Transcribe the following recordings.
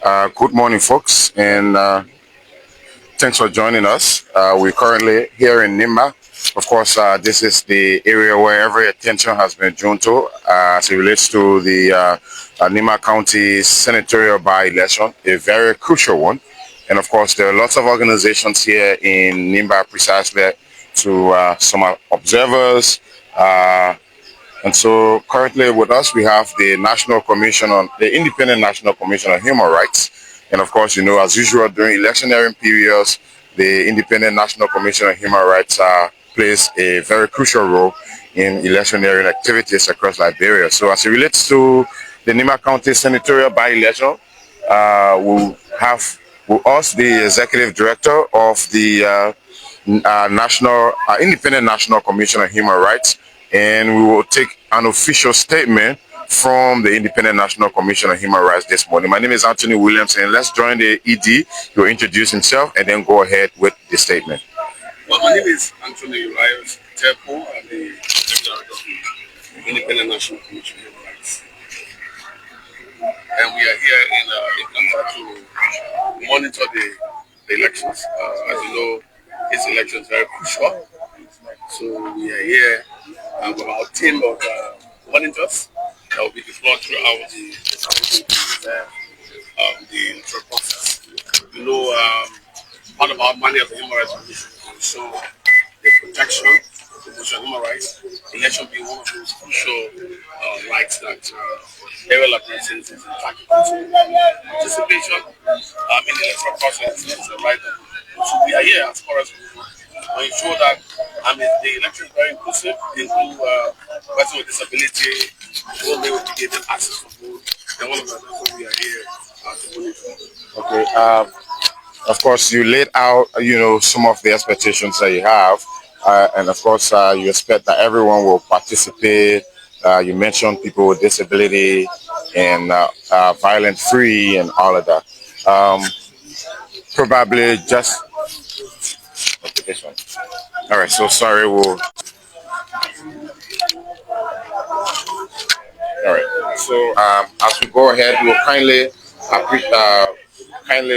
Good morning, folks, and thanks for joining us. We're currently here in Nimba. Of course, this is the area where every attention has been drawn to as it relates to the Nimba County Senatorial By-Election, a very crucial one. And of course, there are lots of organizations here in Nimba precisely to some observers. And so currently with us, we have the Independent National Commission on Human Rights. And of course, as usual, during electioneering periods, the Independent National Commission on Human Rights plays a very crucial role in electioneering activities across Liberia. So as it relates to the Nimba County Senatorial By-Election, we'll have with us the Executive Director of the Independent National Commission on Human Rights, and we will take an official statement from the Independent National Commission on Human Rights this morning. My name is Anthony Williams, and let's join the ED. He'll introduce himself and then go ahead with the statement. Well, my name is Anthony Williams. I'm the Director of the Independent National Commission on Human Rights. And we are here in Ganta to monitor the elections. As you know, this election is very crucial. So we are here with our team of monitors that will be deployed throughout the electoral process. Part of our money of the Human Rights Commission is to ensure the protection of the human rights, election being one of those crucial rights that every Liberian citizen is entitled to. Participation in the electoral process is a right. So we are here as far as to ensure that the election is very inclusive, include persons with disability, all they will be given access to vote, and all of that. That's what we are here to monitor. Okay. Of course, you laid out, some of the expectations that you have, and of course, you expect that everyone will participate. You mentioned people with disability and violent-free and all of that. Probably just okay, this one. All right. So sorry. All right. So as we go ahead, we'll kindly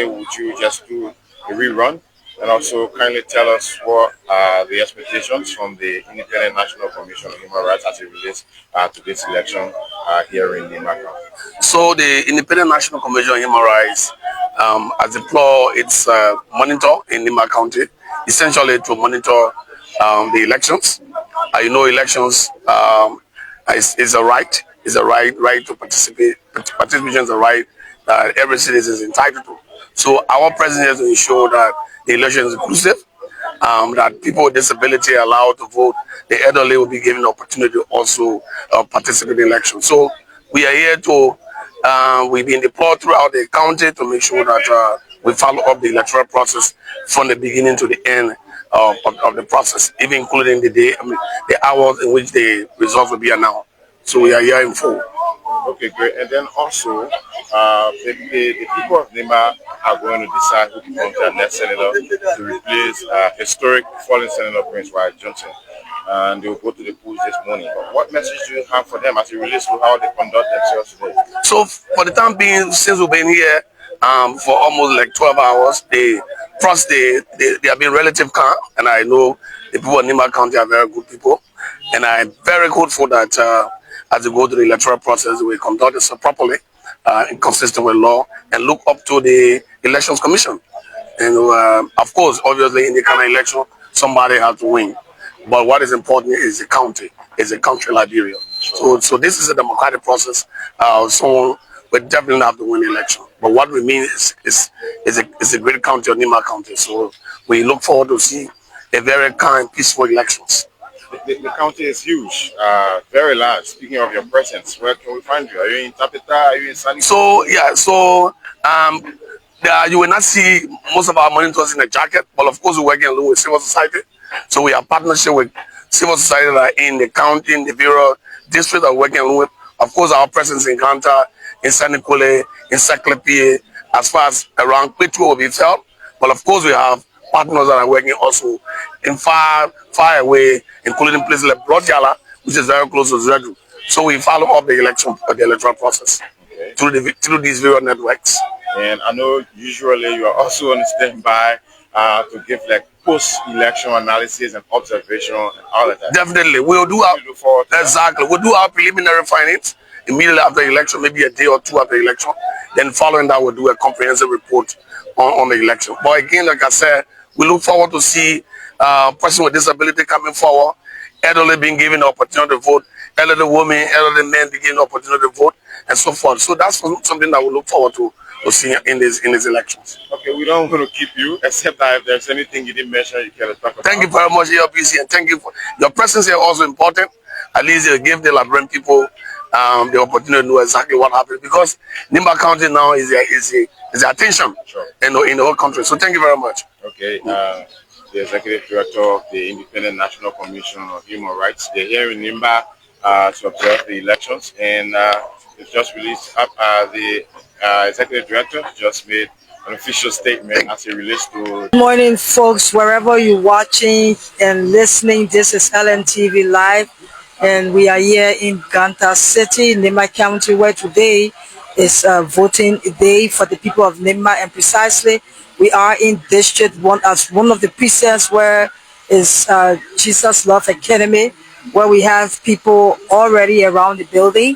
would you just do a rerun and also kindly tell us what are the expectations from the Independent National Commission on Human Rights as it relates to this election here in Nimba County. So the Independent National Commission on Human Rights has deployed its monitor in Nimba County, essentially to monitor the elections. Elections is a right. Is a right to participate. Participation is a right that every citizen is entitled to. So our president is to ensure that the election is inclusive, that people with disability are allowed to vote. The elderly will be given the opportunity to also participate in the election. So we are here to, we've been deployed throughout the county to make sure that we follow up the electoral process from the beginning to the end of the process, even including the hours in which the results will be announced. So we are here in full. Okay, great. And then also, the people of Nimba are going to decide who becomes their next senator to replace historic fallen Senator Prince Wyatt Johnson. And they will go to the polls this morning. But what message do you have for them as it relates to how they conduct themselves today? So for the time being, since we've been here for almost like 12 hours, they have been relative calm. And I know the people of Nimba County are very good people. And I'm very hopeful that as we go through the electoral process, we conduct this properly, consistent with law, and look up to the Elections Commission. And of course, obviously, in the kind of election, somebody has to win. But what is important is the county, is the country Liberia. So this is a democratic process. Someone will definitely have to win the election. But what we mean is a great county of Nimba County. So we look forward to see a very kind, peaceful elections. The county is huge, very large. Speaking of your presence, where can we find you? Are you in Tapita? Are you in Sunny? So you will not see most of our monitors in a jacket, but of course we're working along with civil society. So we have partnership with civil society that are in the county, in the bureau, district that we're working along with. Of course, our presence in Ganta, in Senatorial, in Senatorial, as far as around P2 will be felt. But of course, we have partners that are working also in far away, including places like Broadjala, which is very close to Zedu. So we follow up the electoral process through these various networks. And I know usually you are also on standby to give like post-election analysis and observation and all of that. Definitely, we'll do our look forward to exactly. We'll do our preliminary findings immediately after the election, maybe a day or two after the election. Then following that, we'll do a comprehensive report on the election. But again, like I said, we look forward to see person with disability coming forward, elderly being given the opportunity to vote, elderly women, elderly men being given the opportunity to vote, and so forth. So that's something that we look forward to see in these elections. Okay, we don't want to keep you, except that if there's anything you didn't mention, you can talk about. Thank you very much, ELPC, and thank you for your presence here. Also important. At least you give the Liberian people the opportunity to know exactly what happened, because Nimba County now is the attention in the whole country. So thank you very much. Okay, the Executive Director of the Independent National Commission on Human Rights. They're here in Nimba to observe the elections, and it's just released up. The Executive Director just made an official statement as it relates to. Good morning, folks, wherever you're watching and listening. This is LNTV Live, and we are here in Ganta City, Nimba County, where today is voting day for the people of Nimba, and precisely we are in District 1 as one of the precincts where is Jesus Love Academy, where we have people already around the building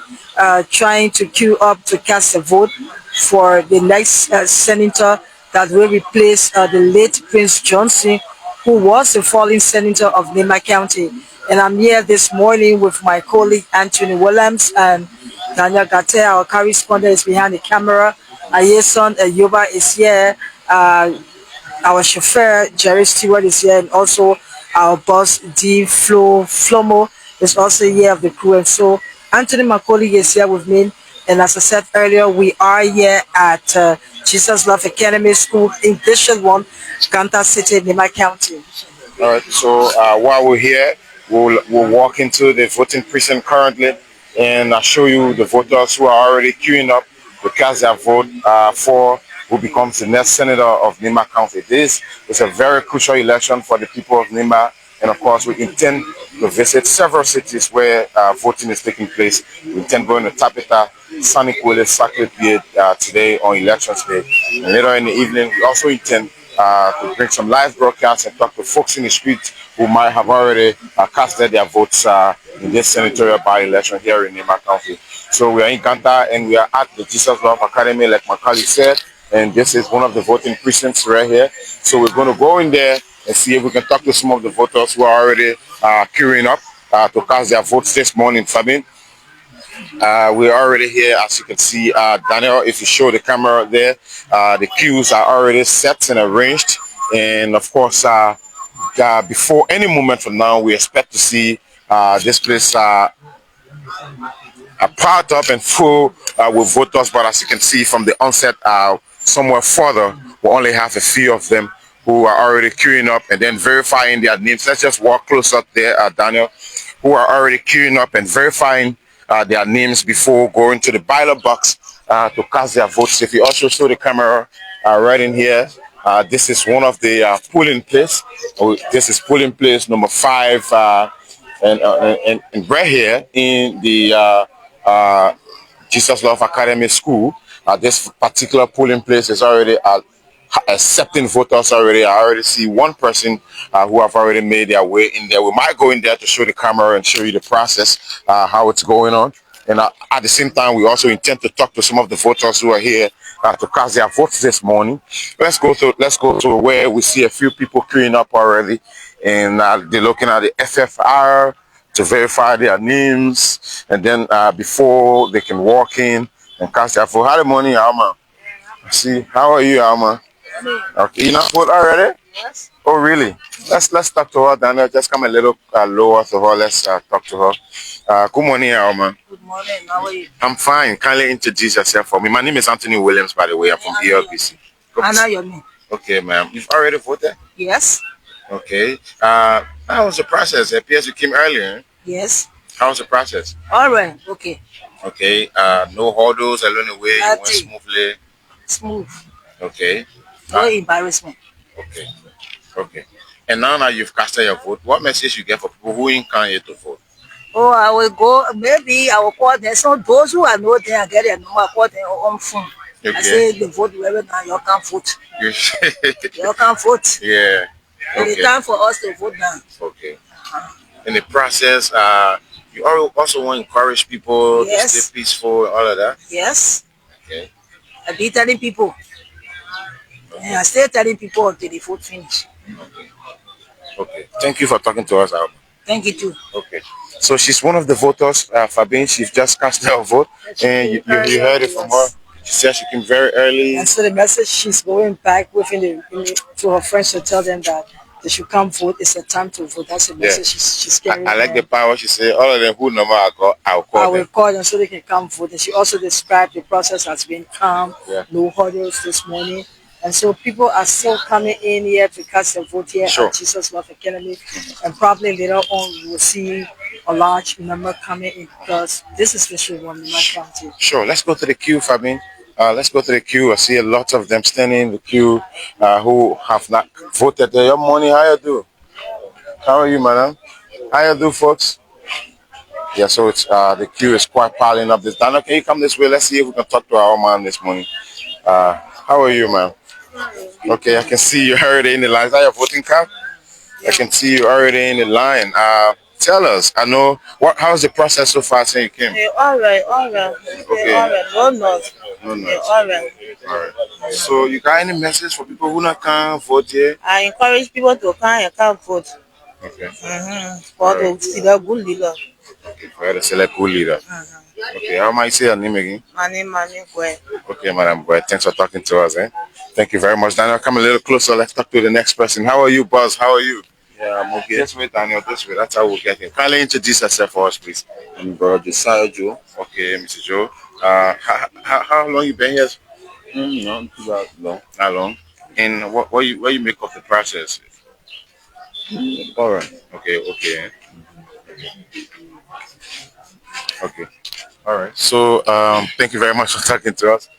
trying to queue up to cast a vote for the next senator that will replace the late Prince Johnson, who was the fallen senator of Nimba County. And I'm here this morning with my colleague Anthony Williams, and Daniel Gate, our correspondent, is behind the camera. Ayeson Yoba is here. Our chauffeur Jerry Stewart is here, and also our boss D Flomo is also here of the crew. And so Anthony, my colleague, is here with me. And as I said earlier, we are here at Jesus Love Academy School in District 1, Ganta City, Nimba County. All right, so while we're here, we'll walk into the voting precinct currently, and I'll show you the voters who are already queuing up to cast their vote for who becomes the next senator of Nimba County. This is a very crucial election for the people of Nimba, and of course we intend to visit several cities where voting is taking place. We intend going to Tapita, Sonic Willis, Sacred Beard today on Elections Day. And later in the evening, we also intend to bring some live broadcasts and talk to folks in the streets who might have already casted their votes in this senatorial by-election here in Nimba County. So we are in Ganta, and we are at the Jesus Love Academy, like my colleague said, and this is one of the voting precincts right here. So we're going to go in there and see if we can talk to some of the voters who are already queuing up to cast their votes this morning, Sabine. We're already here, as you can see. Daniel, if you show the camera there, the queues are already set and arranged. And of course, before any moment from now, we expect to see this place piled up and full with voters. But as you can see from the onset, somewhere further, we only have a few of them who are already queuing up and then verifying their names. Let's just walk close up there, Daniel, who are already queuing up and verifying their names before going to the ballot box to cast their votes. If you also show the camera right in here, this is one of the polling place. This is polling place number 5, and right here in the Jesus Love Academy School. This particular polling place is already accepting voters already. I already see one person who have already made their way in there. We might go in there to show the camera and show you the process, how it's going on. And at the same time, we also intend to talk to some of the voters who are here to cast their votes this morning. Let's go to where we see a few people queuing up already, and they're looking at the FFR to verify their names, and then before they can walk in and cast their vote. How the morning, Alma? See, how are you, Alma? Okay, you not vote already? Yes. Oh, really? Let's talk to her, Daniel. Just come a little lower to her. Let's talk to her. Good morning, Alma. Good morning. How are you? I'm fine. Kindly introduce yourself for me. My name is Anthony Williams, by the way. I'm from ELPC. Anna, your name? Okay, ma'am. You've already voted? Yes. Okay. How was the process? It appears you came earlier. Yes. How was the process? All right. Okay. Okay. No hurdles along the way. You went smoothly. Smooth. Okay. No embarrassment. Okay. Okay. And now that you've casted your vote, what message you get for people who ain't come here to vote? Oh, I will go. Maybe I will call them. So those who are not there and get their number, call them on phone. Okay. I say the vote wherever now you can vote. You You can vote. yeah. Okay. It's time for us to vote now. Okay. In the process, you also want to encourage people to stay peaceful and all of that. Yes. Okay. I be telling people. And I still telling people until the vote finish. Okay. Thank you for talking to us, Alba. Thank you too. Okay. So she's one of the voters, Fabian. She's just cast her vote, and you heard it from her. She said she came very early. And so the message she's going back to her friends to tell them that they should come vote. It's a time to vote. That's the message she's carrying. I like the power. She said, all of them who number I will call them so they can come vote. And she also described the process as being calm, no hurdles this morning. And so people are still coming in here to cast their vote here at Jesus Love Academy. And probably later on we will see a large number coming in because this is special one in my county. Sure, let's go to the queue, Fabian. Let's go to the queue. I see a lot of them standing in the queue who have not voted. Your morning, how you do? How are you, madam? How you do, folks? Yeah, so it's the queue is quite piling up. This Daniel, can you come this way? Let's see if we can talk to our man this morning. How are you, ma'am? Okay, I can see you already in the line. Is that your voting card? I can see you already in the line. Tell us, I know, how's the process so far since you came? All right. Okay. All right. No noise. All right. So you got any message for people who not can vote here? I encourage people to come and come vote. Okay. For to select good leader. Okay, for you to select good leader. Okay, how might you say your name again? My name Gwen. Okay, Madam Gwen, thanks for talking to us. Thank you very much. Daniel, come a little closer. Let's talk to the next person. How are you, Buzz? How are you? Yeah, I'm okay. This way, Daniel, this way. That's how we'll get in. Kindly introduce yourself for us, please. I'm Brother Josiah Joe. Okay, Mr. Joe. How long you been here? Not too bad long. How long? And what you make of the process? All right. Okay. Okay. All right. So thank you very much for talking to us.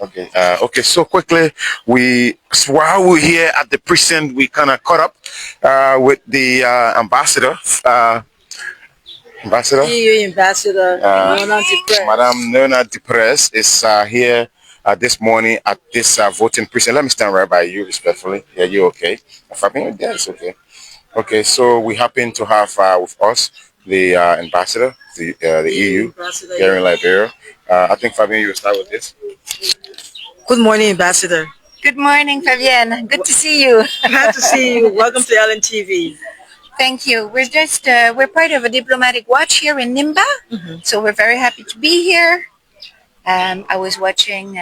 Okay. Okay. So quickly, while we're here at the precinct, we kind of caught up with the ambassador. EU ambassador, Madame Nona Depres is here this morning at this voting precinct. Let me stand right by you, respectfully. Yeah, you okay? Yeah, it's okay. Okay. So we happen to have with us the ambassador, the EU here in Liberia. I think Fabian, you will start with this. Good morning, Ambassador. Good morning, Fabienne. Good to see you. Glad to see you. Welcome to LNTV. Thank you. We're part of a diplomatic watch here in Nimba, so we're very happy to be here. I was watching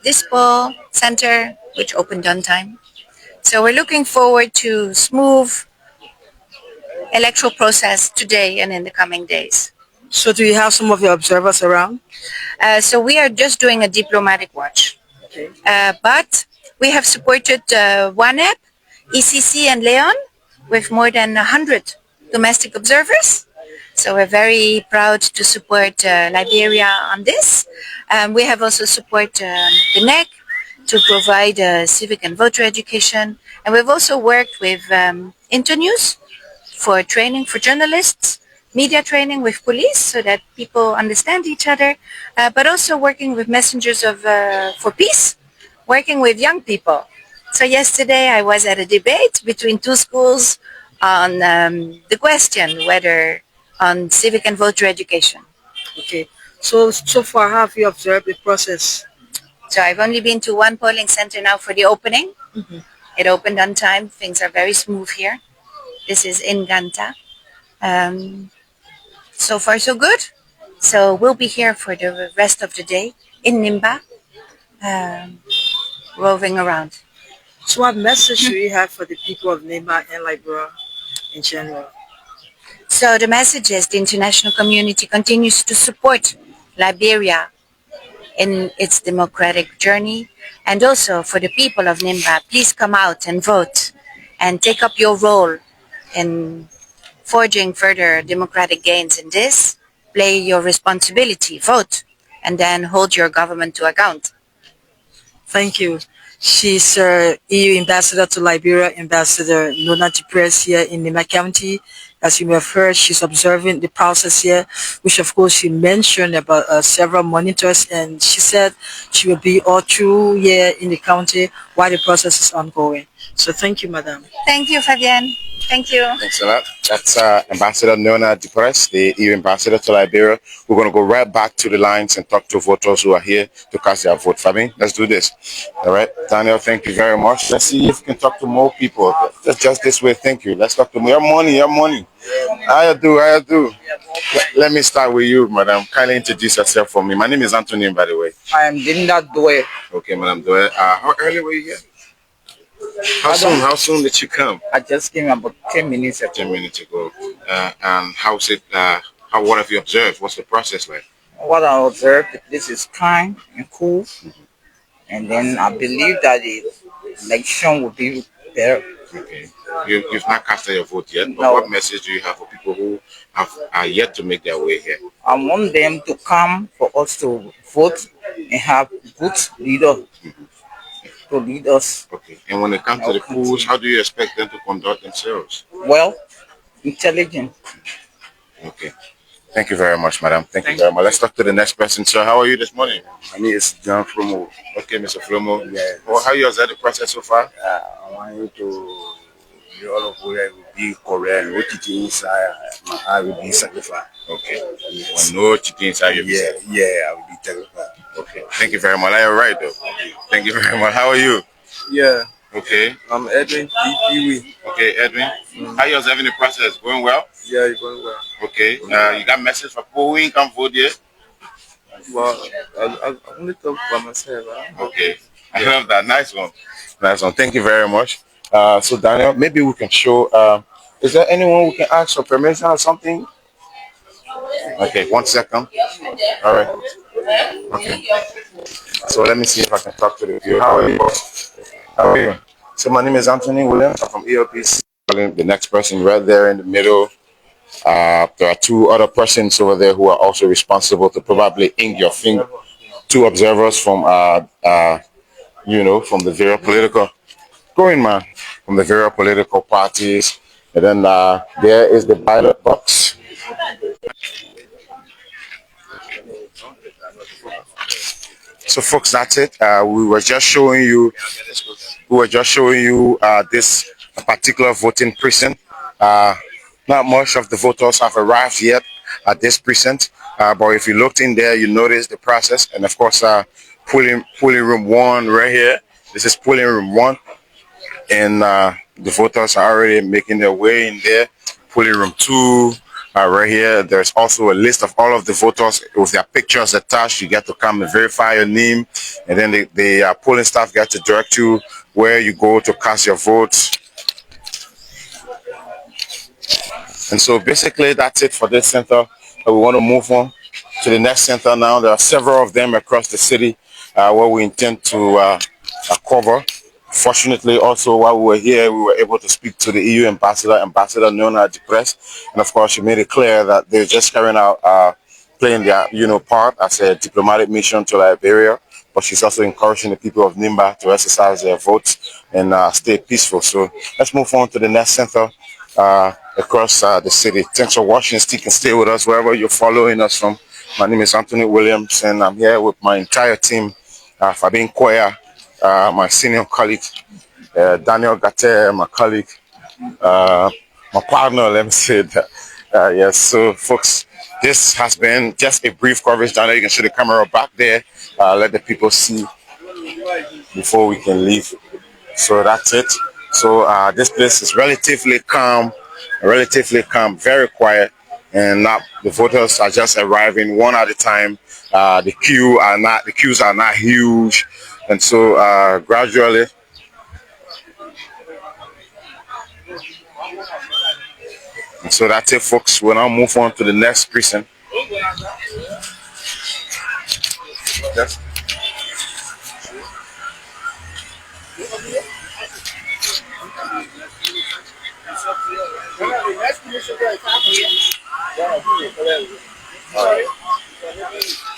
Dispo Center, which opened on time. So we're looking forward to smooth electoral process today and in the coming days. So do you have some of your observers around? So we are just doing a diplomatic watch. Okay. But we have supported WANEP, ECC and Leon with more than 100 domestic observers. So we're very proud to support Liberia on this. We have also supported the NEC to provide civic and voter education. And we've also worked with Internews for training for journalists, media training with police so that people understand each other, but also working with messengers for peace, working with young people. So yesterday I was at a debate between two schools on the question whether on civic and voter education. Okay. So far, how have you observed the process? So I've only been to one polling center now for the opening. It opened on time. Things are very smooth here. This is in Ganta. So far, so good. So we'll be here for the rest of the day in Nimba, roving around. So what message do you have for the people of Nimba and Liberia in general? So the message is the international community continues to support Liberia in its democratic journey. And also for the people of Nimba, please come out and vote and take up your role in forging further democratic gains in this. Play your responsibility, vote, and then hold your government to account. Thank you. She's EU Ambassador to Liberia, Ambassador Nona Depres here in Nimba County. As you may have heard, she's observing the process here, which of course she mentioned about several monitors, and she said she will be all through here in the county while the process is ongoing. So thank you, madam. Thank you, Fabienne. Thank you. Thanks a lot. That's Ambassador Nona Depress, the EU ambassador to Liberia. We're going to go right back to the lines and talk to voters who are here to cast their vote. Fabian, let's do this. All right, Daniel, thank you very much. Let's see if we can talk to more people. Just this way. Thank you. Let's talk to more. Your money, your money. How you do? How you do? Let me start with you, madam. Kindly introduce yourself for me. My name is Anthony, by the way. I am Dinda Dwe. Okay, madam Doe. How early were you here? How soon did you come? I just came about 10 minutes ago. 10 minutes ago. And how's it? What have you observed? What's the process like? What I observed, the place is kind and cool. And then I believe that the election will be better. Okay. You've not cast your vote yet, but No. what message do you have for people who are yet to make their way here? I want them to come for us to vote and have good leaders to lead us. Okay. And when it comes to the polls, how do you expect them to conduct themselves? Well, intelligent. Okay. Thank you very much, madam. Thank you very much. Let's talk to the next person. Sir, how are you this morning? My name is John Flomo. Okay, Mr. Flomo. Yes. Well, how you observe the process so far? I want you to be all of where will be correct. What it is, I will be sacrificed. Okay. Yes. No cheating inside your business. Yeah, I will be sacrificed. Okay. Thank you very much. You're right, though. Thank you very much. How are you? Yeah, Okay. I'm Edwin Kiwi. Okay, Edwin. How you observing the process? Going well? Yeah, you're going well. Okay. You got message for people who ain't come vote yet? Well, I only talk by myself. Okay. I love that. Nice one. Nice one. Thank you very much. So Daniel, maybe we can show. Is there anyone we can ask for permission or something? Okay, 1 second. All right. Okay. So let me see if I can talk to the viewer. How are you? How are you? So my name is Anthony Williams. I'm from ELPC. The next person right there in the middle. There are two other persons over there who are also responsible to probably ink your finger. Two observers from from the various political from the various political parties. And then there is the ballot box. So folks, that's it. We were just showing you this particular voting precinct. Not much of the voters have arrived yet at this precinct, but if you looked in there, you notice the process. And of course, polling room 1 right here. This is polling room 1, and the voters are already making their way in there. Polling room 2 right here. There's also a list of all of the voters with their pictures attached. You get to come and verify your name, and then the polling staff get to direct you where you go to cast your votes. And so basically that's it for this center. We want to move on to the next center now. There are several of them across the city where we intend to cover. Fortunately, also while we were here, we were able to speak to the EU ambassador, Ambassador Nona Depress, and of course she made it clear that they're just carrying out playing their part as a diplomatic mission to Liberia. But she's also encouraging the people of Nimba to exercise their votes and stay peaceful. So let's move on to the next center across the city. Thanks for watching. Stick and stay with us wherever you're following us from. My name is Anthony Williams, and I'm here with my entire team. Fabian Koya, my senior colleague, Daniel Gate, my colleague, my partner, let me say that. Yes, so folks, this has been just a brief coverage. Daniel, you can show the camera back there. Let the people see before we can leave. So that's it. So this place is relatively calm, very quiet, and now the voters are just arriving one at a time. The queues are not huge, and so gradually. And so that's it, folks. We'll now move on to the next precinct. Yes.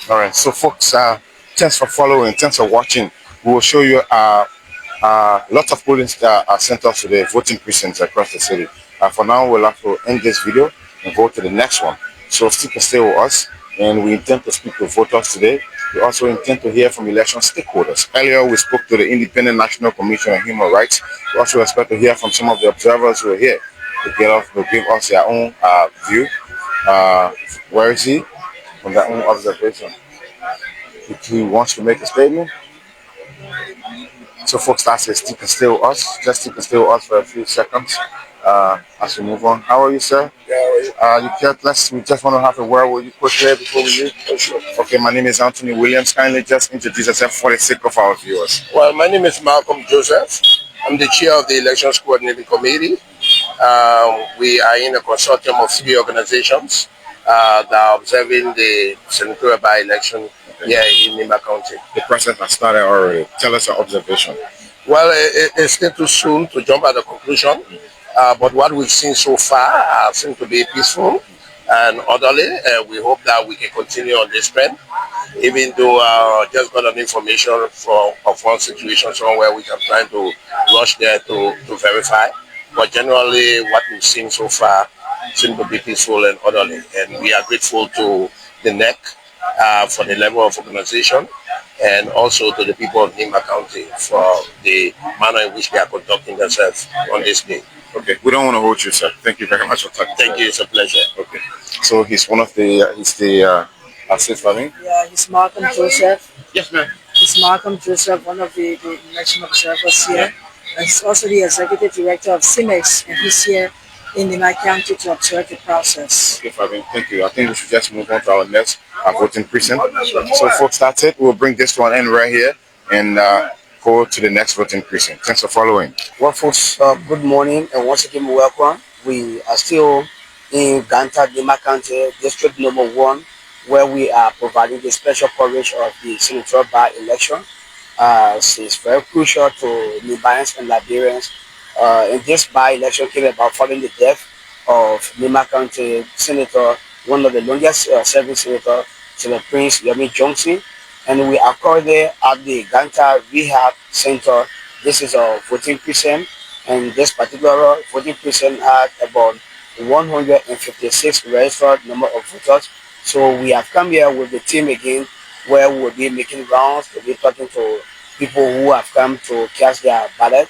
All right, so folks, thanks for following, thanks for watching. We will show you lots of polling centers to the voting precincts across the city. For now, we'll have to end this video and go to the next one. So stick and stay with us, and we intend to speak to voters today. We also intend to hear from election stakeholders. Earlier, we spoke to the Independent National Commission on Human Rights. We also expect to hear from some of the observers who are here to give us their own view. Where is he? From their own observation. If he wants to make a statement. So folks, that's it. Stick and stay with us. Just stick and stay with us for a few seconds as we move on. How are you, sir? Yeah, We just want to have a word with you quickly before we leave. sure. Okay, my name is Anthony Williams. Kindly just introduce yourself for the sake of our viewers. Well, my name is Malcolm Joseph. I'm the chair of the Elections Coordinating Committee. We are in a consortium of 3 organizations that are observing the Senatorial By-Election here in Nimba County. The process has started already. Tell us your observation. Well, it's still too soon to jump at the conclusion, but what we've seen so far seems to be peaceful and orderly. We hope that we can continue on this trend, even though I just got an information of one situation somewhere which I'm trying to rush there to verify. But generally, what we've seen so far seems to be peaceful and orderly, and we are grateful to the NEC for the level of organization, and also to the people of Nimba County for the manner in which they are conducting themselves on this day. Okay, we don't want to hold you, sir. Thank you very much for talking. Thank you, it's a pleasure. Okay, so he's one of the, assist for me? Yeah, he's Malcolm Joseph. Yes, ma'am. He's Malcolm Joseph, one of the election observers here. And he's also the executive director of CIMEX, and he's here in Nimba County to observe the process. Okay, Fabian, thank you. I think we should just move on to our next voting precinct. So folks, that's it. We'll bring this one in right here and go to the next voting precinct. Thanks for following. Well, folks, good morning and once again, welcome. We are still in Ganta County, District number 1, where we are providing the special coverage of the Senatorial By-Election. It's very crucial to Nimbayans and Liberians. And this by-election came about following the death of Nimba County Senator, one of the longest serving senator, Senator Prince Yomi Johnson. And we are currently at the Ganta Rehab Center. This is a voting precinct, and this particular voting precinct had about 156 registered number of voters. So we have come here with the team again, where we will be making rounds, to be talking to people who have come to cast their ballot.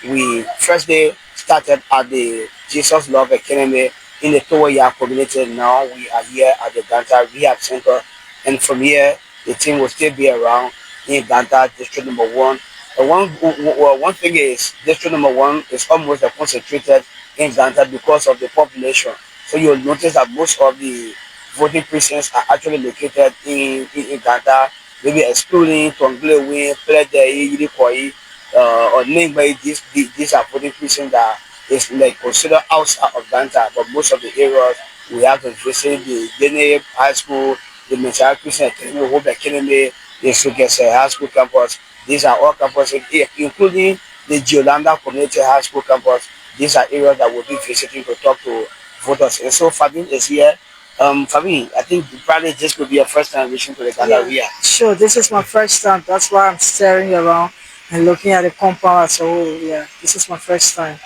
We first day started at the Jesus Love Academy in the Toya community. Now we are here at the Ganta Rehab Center, and from here the team will still be around in Ganta District number 1. One thing is, District number 1 is almost concentrated in Ganta because of the population. So you'll notice that most of the voting precincts are actually located in Ganta, maybe excluding Tonglewe, Pledei, Yidikoi, or Nimba. These are voting precincts that is like considered outside of Ganta, but most of the areas we have to visit the Gene High School, the Messiah Christian Academy, Hope Academy, the Sugese High School campus. These are all campuses, including the Giolanda Community High School campus. These are areas that we'll be visiting to talk to voters. And so Fabien is here. Fabien, I think probably this could be your first time reaching to the Ganta Rehab. Sure, this is my first time. That's why I'm staring around and looking at the compound as a whole. Yeah, this is my first time.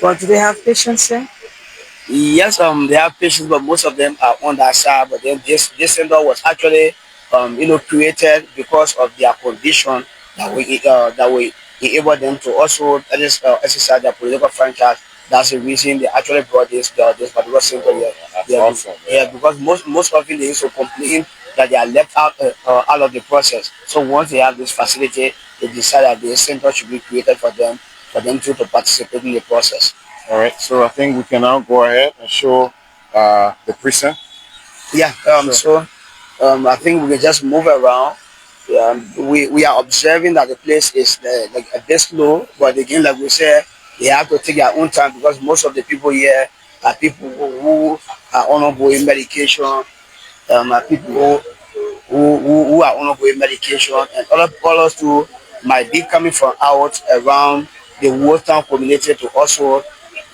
But do they have patients here? Yes, they have patients, but most of them are on that side. But then this center was actually, created because of their condition that we enable them to also exercise their political franchise. That's the reason they actually brought this particular center here. Awesome. Yeah, because most often they used to complain that they are left out of the process. So once they have this facility, they decide that the center should be created for them to participate in the process. All right, so I think we can now go ahead and show the precinct. Yeah, sure. I think we can just move around. We are observing that the place is like a bit slow, but again, like we said, they have to take their own time because most of the people here are people who are undergoing medication, are people who are undergoing medication, and others too might be coming from out around the Wartown community to also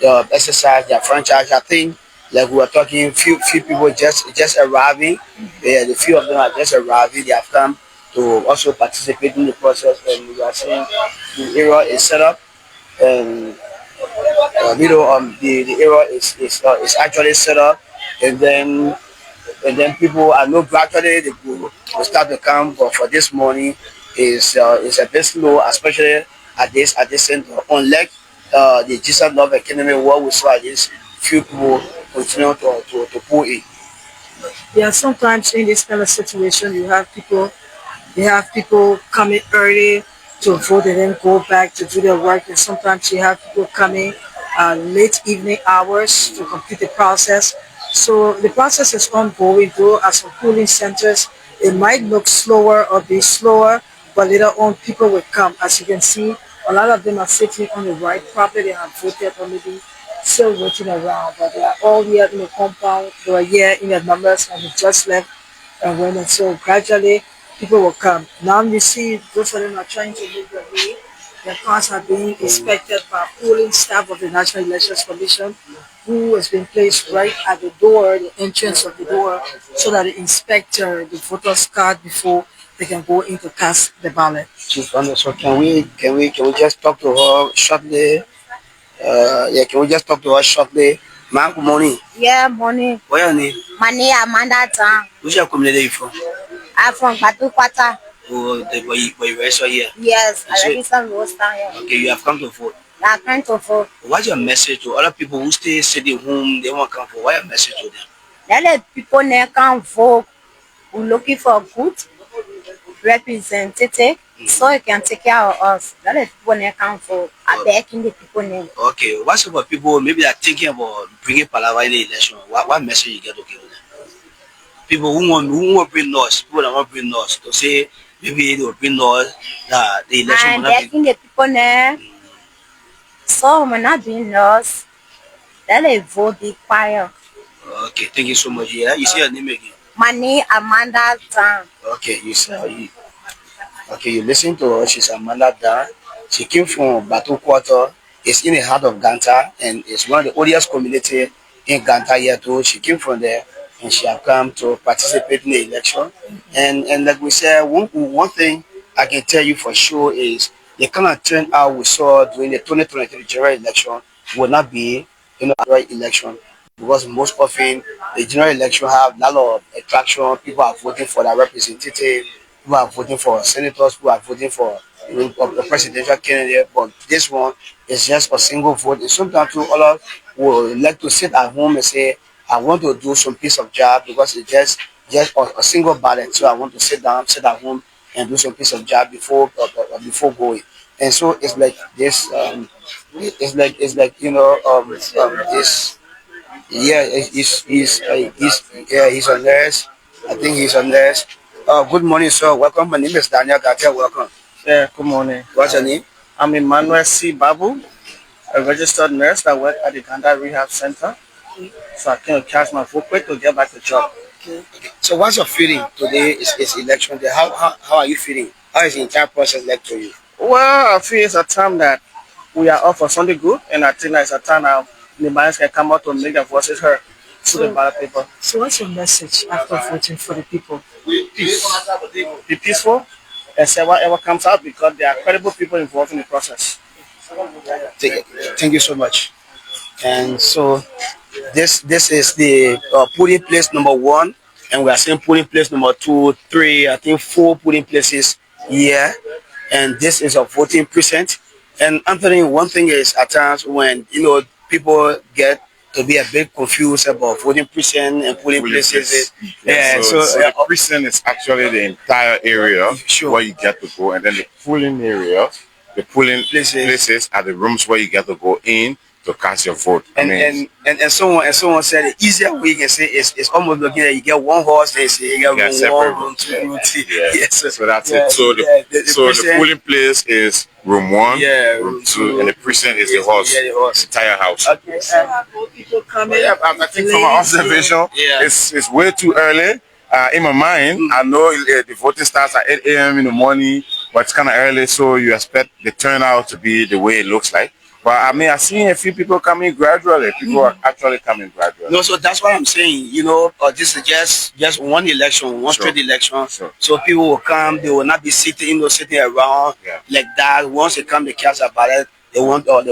exercise their franchise. I think, like we were talking, few people just arriving. The few of them are just arriving. They have come to also participate in the process, and we are seeing the area is set up. And The area is actually set up, and then people I know gradually they will start to come, but for this morning is a bit slow, especially at this center. Unlike the Jesus Love Academy, where we saw at least few people continue to pull in. Yeah, sometimes in this kind of situation, you have people coming early to vote and then go back to do their work, and sometimes you have people coming late evening hours to complete the process. So the process is ongoing, though. At some polling centers, it might look slower or be slower, but later on, people will come. As you can see, a lot of them are sitting on the right property. They have voted or maybe still waiting around, but they are all here in the compound. They were here in their numbers and they just left and went. And so gradually, people will come. Now you see, those of them are trying to make their way. Their cars are being inspected by polling staff of the National Elections Commission, who has been placed right at the door, the entrance of the door, so that they inspect the voter's card before they can go in to cast the ballot. Chief so can we just talk to her shortly? Can we just talk to her shortly? Ma'am, good morning. Yeah, morning. What's your name? My name is Amanda Tan. Which your community you from? I'm from Batukwata. Oh, but you register here? Yes, I register roster here. Okay, you have come to vote. I come to vote. What's your message to other people who stay sitting home, they want to come vote? What's your message to them? Let the people that can vote, we're looking for a good representative so you can take care of us. Let the people that can vote. I'm backing the people name. Okay, what's about people maybe they're thinking about bringing Palava in the election? What message you get to give them? People who want bring us, people that want bring us to say maybe they will bring us the election. I'm backing the people there. So we're not being lost. Let the vote be quiet. Okay, thank you so much. Yeah, you say your name again. My name is Amanda Tan. Okay, you listen to her. She's Amanda Dan. She came from Batu Quarter. It's in the heart of Ganta, and it's one of the oldest community in Ganta here too. She came from there, and she have come to participate in the election. And like we said, one thing I can tell you for sure is the kind of turnout we saw during the 2023 general election will not be general election, because most often the general election have a lot of attraction. People are voting for their representative, people are voting for senators, people are voting for a presidential candidate, but this one is just a single vote. And sometimes too, others would like to sit at home and say, I want to do some piece of job because it's just a single ballot. So I want to sit at home and do some piece of job before going. And so it's like this. It's like this. Yeah, he's a nurse. I think he's a nurse. Good morning, sir. Welcome. My name is Daniel Gata. Welcome. Yeah, good morning. What's your name? I'm Emmanuel C. Babu, a registered nurse that works at the Ganta Rehab Center. So I came to cast my vote quick to get back to job. Okay. So what's your feeling today? Is election day. How are you feeling? How is the entire process like to you? Well, I feel it's a time that we are up for something good, and I think that it's a time that the minds can come out to make their voices heard through the ballot paper. So what's your message after voting for the people? Peace. Be peaceful and say whatever comes out, because there are credible people involved in the process. Thank you so much. And so this is the polling place number 1, and we are seeing polling place number 2, 3, I think 4 polling places here, and this is a voting precinct. And Anthony, one thing is at times when people get to be a bit confused about voting precinct and polling places. Yeah, so the precinct is actually the entire area where you get to go, and then the polling area, the polling places are the rooms where you get to go in to cast your vote. And someone said the easier way you can say it's almost looking like you get one horse and say you get room 2, room 3. Yes, so that's it. So the polling place is room 1, room 2, and the precinct is the horse, the entire house. Okay, people coming. I think from my observation, it's way too early. In my mind, I know the voting starts at 8 a.m. in the morning, but it's kind of early, so you expect the turnout to be the way it looks like. But I mean, I've seen a few people coming gradually. People are actually coming gradually. No, so that's what I'm saying. This is just one election, one straight election. So people will come. They will not be sitting around like that. Once they come, they cast a ballot. they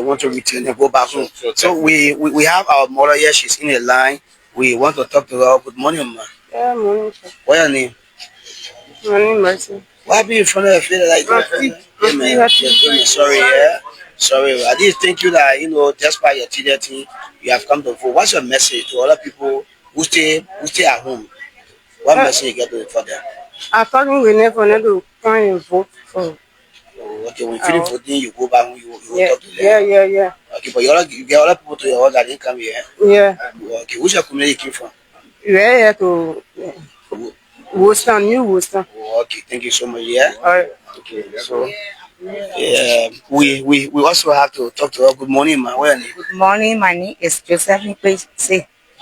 want to return and go back home. So we have our mother here. She's in the line. We want to talk to her. Good morning, ma. Yeah, morning. What's your name? My name Mercy. Why be in front of the feel like sorry, yeah. Sorry. I did thank you that despite your TDT thing, you have come to vote. What's your message to other people who stay at home? What message you get to for them? I thought we never need to come and vote for. Oh, okay, when you finish voting, you go back home, you talk to them. Yeah. Okay, but you get other people to your house that didn't come here. Yeah. Okay, which your community you came from? Yeah, to Worcester, New Worcester. Oh, okay, thank you so much. Yeah. Alright. Okay, so we also have to talk to her. Good morning, ma. Where are you? Good morning, my name is Josephine Place.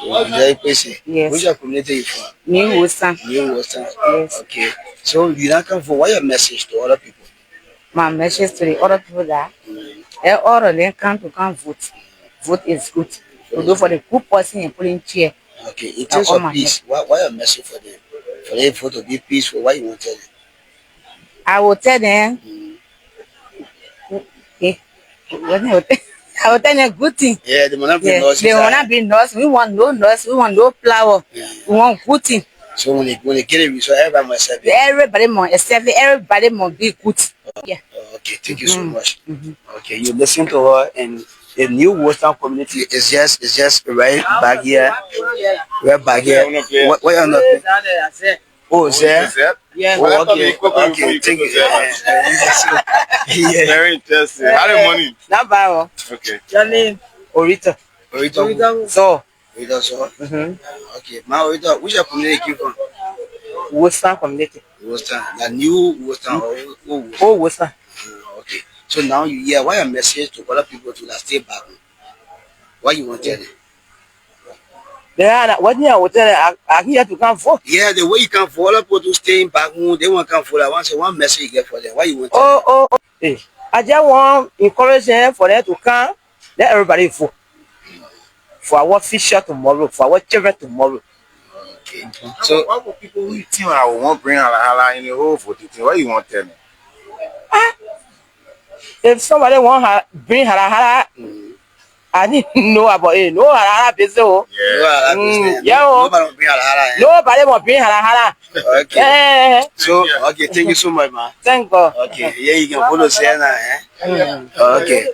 Yes. Which your community you from? New Worcester. New Worcester. Yes. Okay. So you not come for what your message to other people? My message to the other people that all of them come vote. Vote is good. To do for the good person in pulling chair. Okay. In terms of peace, what your message for them? For them vote to be peaceful, what you want to tell them? I will tell them. I will tell them good thing. Yeah, they will not be lost. They will not be lost. We want no loss. We want no flower. We want good thing. So when they get it, so everybody must accept it. Everybody must accept it. Everybody must be good. Yeah. Okay, thank you so much. Okay, you listen to her, and the New Worcester community is just right back here. Right back here. What you not? Oh, is that? Yeah. Oh, okay, thank you. Yeah. Very interesting. How the money? Not bad. Okay. Your name? Orita. So. Orita, so. Okay, ma Orita, which your community came from? Worcester community. Worcester. The New Worcester or old Worcester? Oh, Worcester. Okay. So now you hear what your message to other people to stay back home? What you want to tell them? What do you tell them? I'm here to come for. Yeah, the way you can for other people to stay back home, they want to come for. I want to say one message you get for them. What you want to tell them? Hey. I just want to encourage them for them to come. Let everybody vote. For our future tomorrow, for our children tomorrow. Okay. So what will people who think I won't bring hala in the whole voting? What you want to tell me? If somebody want to bring hala, I need to know about it. No hala business. Nobody will bring hala. Nobody will bring hala. Okay. So okay, thank you so much, man. Thank God. Okay, yeah, you can follow Sienna, Okay.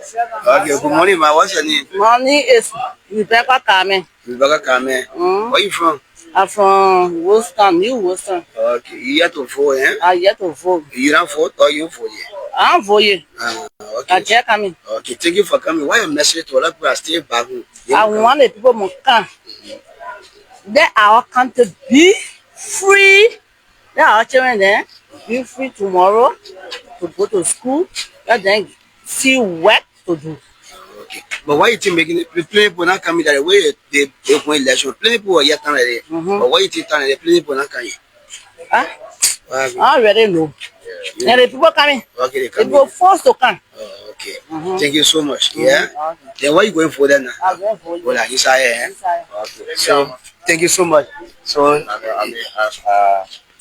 Good morning, man. What's your name? My name is Rebecca Carmen. Rebecca Carmen. Where you from? I'm from Worcester, New Worcester. Okay, you have to vote, eh? I yet to vote. You don't vote or you vote? I'm voting. Okay. I just coming. Okay, thank you for coming. What your message to other people stay back home? I want the people to come. Let our country be free. Let our children there be free tomorrow to go to school. Let them see work to do. Okay. But why you think making it? Plenty people not coming that way they open election. Plenty people are yet done there. But why you think that plenty people not coming? I already know. Yeah. And the people coming. Okay, they coming. They go forced to come. Okay. Thank you so much. Yeah. Then why you going for that now? I'm going for you. Well, inside here. Okay. So thank you so much. So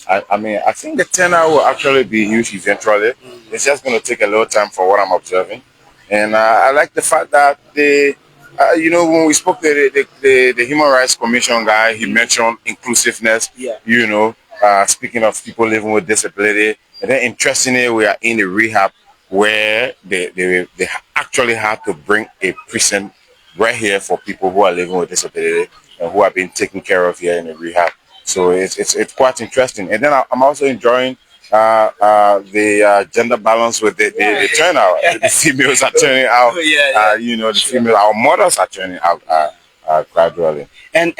I think the turnout will actually be huge eventually. It's just going to take a little time for what I'm observing. And I like the fact that when we spoke to the Human Rights Commission guy, he mentioned inclusiveness, speaking of people living with disability. And then interestingly, we are in a rehab where they actually have to bring a prison right here for people who are living with disability and who are being taken care of here in the rehab. So it's quite interesting. And then I'm also enjoying the gender balance with the turnout. The females are turning out. The females, our mothers are turning out gradually. And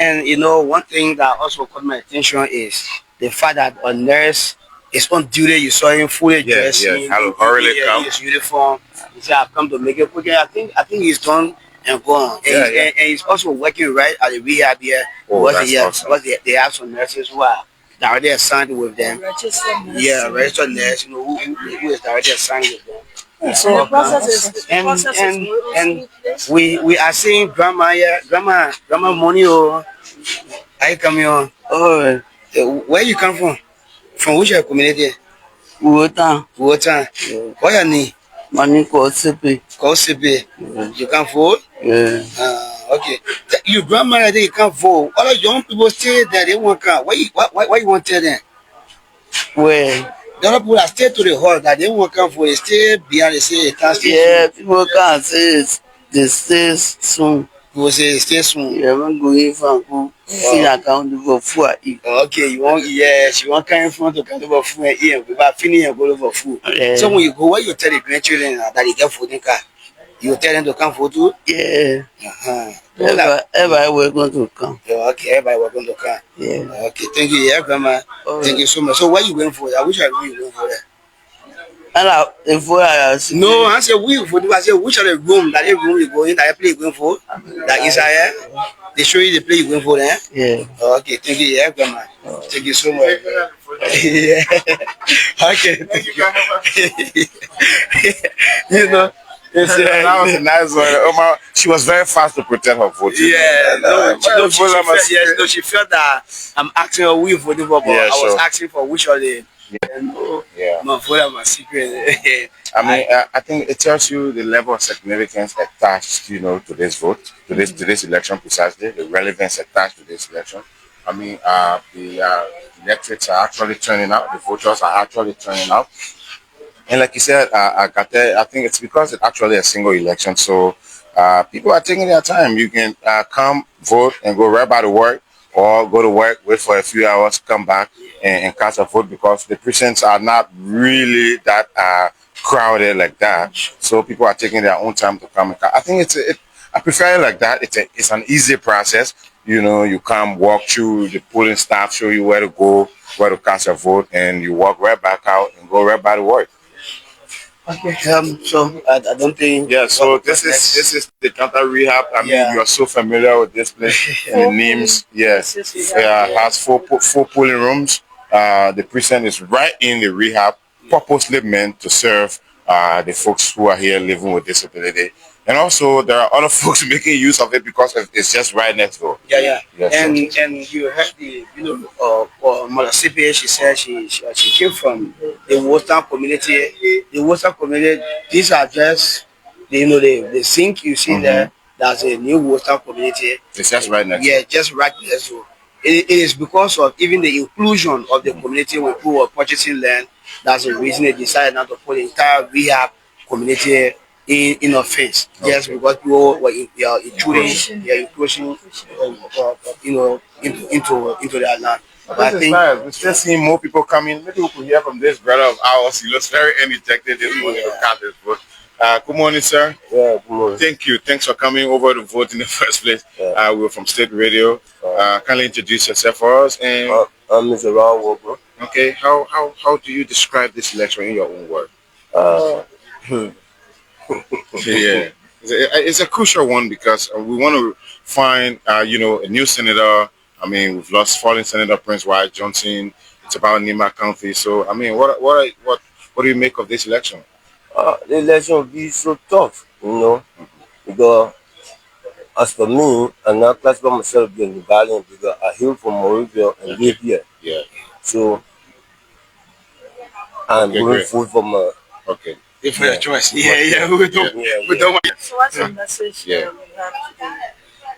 one thing that also caught my attention is the fact that a nurse is on duty. You saw him fully dressed. His uniform. He said, "I've come to make it quick." I think he's done and gone. And he's also working right at the rehab here. Because they have some nurses who are directly assigned with them. Registered nurse, who is directly assigned with them. So the process is we are seeing grandma here. Grandma money I come here. Oh, where you come from? From which community? Wotan. What your name? My name called Sippy. Called Sippy. You can vote? Yeah. Okay. Your grandmother there, you can't vote. All the young people stay there, they won't come. Why you want to tell them? Where? The other people that stay to the hall that they won't come for, they stay behind, they say they can't stay. Yeah, people can't say it. They stay soon. People say they stay soon. Yeah, I'm going for go fill account for food I eat. Okay, you want, yes, you want come in front to come over food and eat, but finish and go over food. Yeah. So when you go, what you tell the grandchildren that they get food in car? You tell them to come for too? Yeah. Everybody welcome to come. Yeah, okay, everybody welcome to come. Yeah. Okay, thank you, yeah, grandma. Thank you so much. So what you going for? I wish I knew you going for that. No, I said we for I said which are the room that room you go in, that play you going for? That is here. They show you the play you going for there? Yeah. Okay, thank you, yeah, grandma. Thank you so much. Yeah. Okay, thank you. You know. That was a nice one. She was very fast to protect her vote. Yeah, she felt that I'm asking her we voting for, but I was asking for which are the. Yeah. My vote, my secret. I mean, I think it tells you the level of significance attached, to this vote, to this election precisely, the relevance attached to this election. I mean, the electorates are actually turning out, the voters are actually turning out. And like you said, I think it's because it's actually a single election. So people are taking their time. You can come, vote, and go right by to work, or go to work, wait for a few hours, come back and cast a vote, because the precincts are not really that crowded like that. So people are taking their own time to come and cast. I think I prefer it like that. It's an easy process. You come, walk through, the polling staff show you where to go, where to cast a vote, and you walk right back out and go right by to work. Okay. So I don't think. Yeah. So this is the Ganta Rehab. I mean, you are so familiar with this place and the names. Yes. Yeah. It has four polling rooms. The precinct is right in the rehab, purposely meant to serve the folks who are here living with disability. And also, there are other folks making use of it because it's just right next door. Yeah. And you heard Mother CPA, she said she came from the Western community. The Western community, these are just, the sink you see there, that's a new Western community. It's just right next door. Yeah, just right next door. It is because of even the inclusion of the community when people were purchasing land. That's the reason they decided not to put the entire rehab community in offense, just because people were including into their land. But I think we're still seeing more people coming. Maybe we could hear from this brother of ours. He looks very energetic this morning to cast his vote. Good morning, sir. Yeah, good morning. Thank you. Thanks for coming over to vote in the first place. We're from State Radio. Kindly introduce yourself for us. And I'm Mr. Raul Wobo. Okay, how do you describe this election in your own word? Yeah, it's a crucial one because we want to find a new senator. I mean, we've lost fallen Senator Prince White Johnson. It's about Nimba County. So I mean, what do you make of this election? The election will be so tough, because as for me, I'm not classifying myself being the Valiant because I hail from Moravia and live here. Yeah. So I'm going to vote for my. Okay. Different choice. Yeah. We don't want. So what's the message you have today?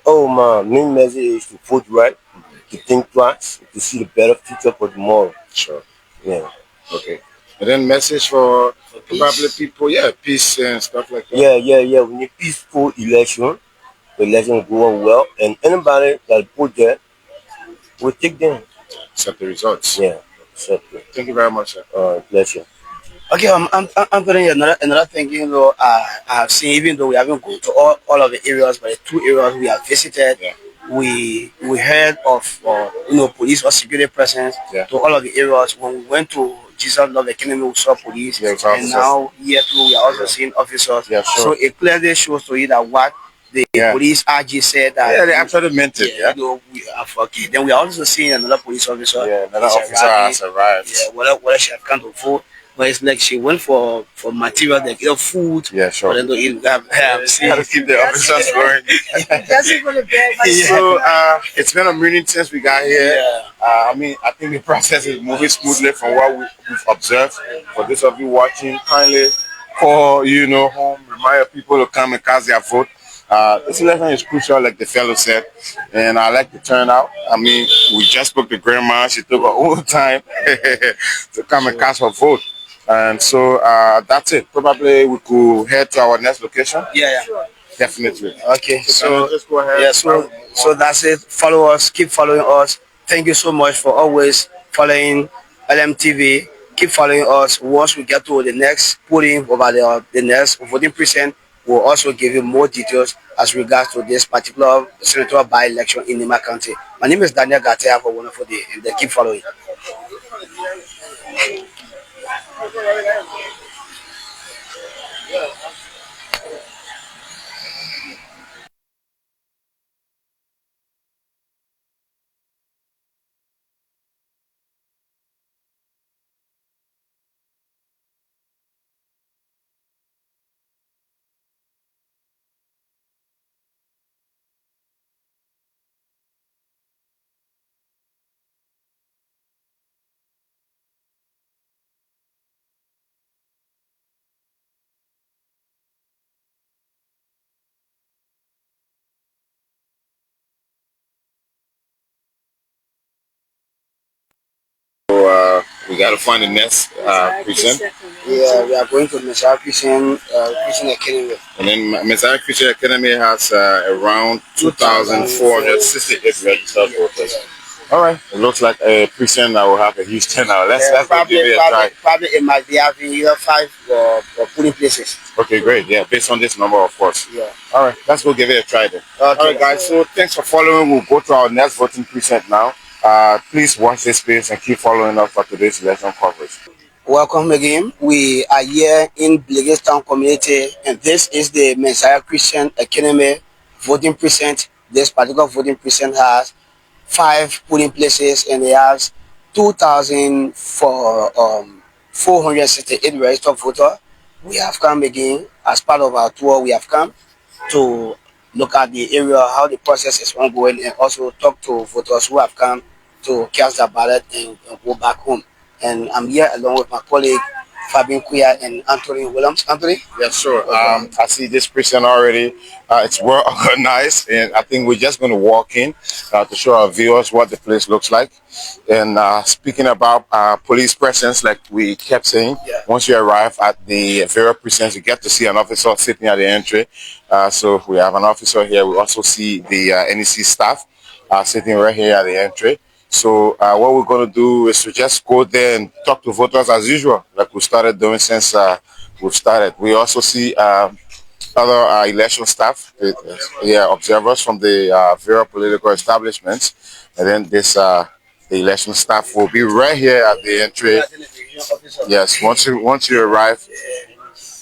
Oh, my main message is to vote right, to think twice, to see the better future for tomorrow. Sure. Yeah. Okay. And then message for probably people, peace and stuff like that. Yeah. We need peaceful election. The election is going well, and anybody that vote there, we'll take them. Accept the results. Yeah. Accept it. Thank you very much, sir. Pleasure. Okay, I'm putting another thing. I have seen, even though we haven't gone to all of the areas, but the 2 areas we have visited, we heard of police or security presence to all of the areas. When we went to Jesus Love Academy, we saw police, and now here too we are also seeing officers. Yeah, sure. So it clearly shows to you that what the police RG said that they actually meant it. Okay. Then we are also seeing another police officer. Yeah, another officer has arrived. Yeah, whether she have come to vote. But it's like she went for material, like food. Yeah, sure. For them to eat. Have to keep the officers going. So it's been a minute since we got here. Yeah. I mean, I think the process is moving smoothly from what we've observed. For those of you watching, kindly call, home, remind people to come and cast their vote. This election is crucial, like the fellow said, and I like the turnout. I mean, we just spoke to grandma; she took her own time to come and cast her vote, and so that's it. Probably we could head to our next location. Yeah. Definitely. Okay, So just go ahead. yeah, so that's it. Follow us, keep following us. Thank you so much for always following LMTV. Keep following us. Once we get to the next polling over the next voting precinct, we'll also give you more details as regards to this particular senatorial by-election in Nimba County. My name is Daniel Ganta. Have a wonderful day, and keep following. So we got to find the next precinct. Yeah, we are going to Messiah Christian Academy. And then Messiah Christian Academy has around 2,468 registered voters. All right. It looks like a precinct that will have a huge turnout. Let's Probably, give it a try. probably it might be having either 5 polling places. Okay, great. Yeah, based on this number, of course. Yeah. All right. Let's go give it a try then. Okay. All right, guys. So thanks for following. We'll go to our next voting precinct now. Please watch this space and keep following us for today's election coverage. Welcome again. We are here in Blegas Town community, and this is the Messiah Christian Academy voting precinct. This particular voting precinct has 5 polling places, and it has 2,468 registered voters. We have come again as part of our tour. We have come to look at the area, how the process is ongoing, and also talk to voters who have come to cast their ballot and go back home. And I'm here along with my colleague Fabian Kuya and Anthony Williams. Anthony? Yes, sure. I see this precinct already. It's well organized, and I think we're just going to walk in to show our viewers what the place looks like. And speaking about police presence, like we kept saying, once you arrive at the various precincts, you get to see an officer sitting at the entry. So we have an officer here. We also see the NEC staff sitting right here at the entry. So what we're going to do is to just go there and talk to voters as usual, like we started doing since we've started. We also see other election staff, observers from the various political establishments. And then this the election staff will be right here at the entry. Yes, once you arrive,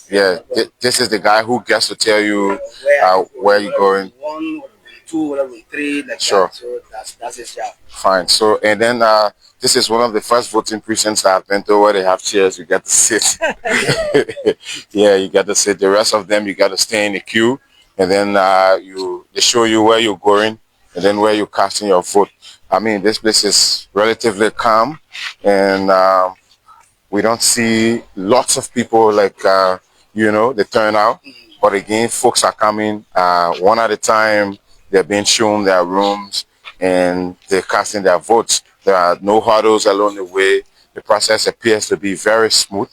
this is the guy who gets to tell you where you're going. 1, 2, 3, like sure. that. So that's his job. Fine. So, and then this is one of the first voting precincts I've been to where they have chairs. You get to sit. Yeah, you get to sit. The rest of them, you got to stay in the queue, and then they show you where you're going, and then where you're casting your vote. I mean, this place is relatively calm, and we don't see lots of people like the turnout. But again, folks are coming one at a time. They're being shown their rooms, and they're casting their votes. There are no hurdles along the way. The process appears to be very smooth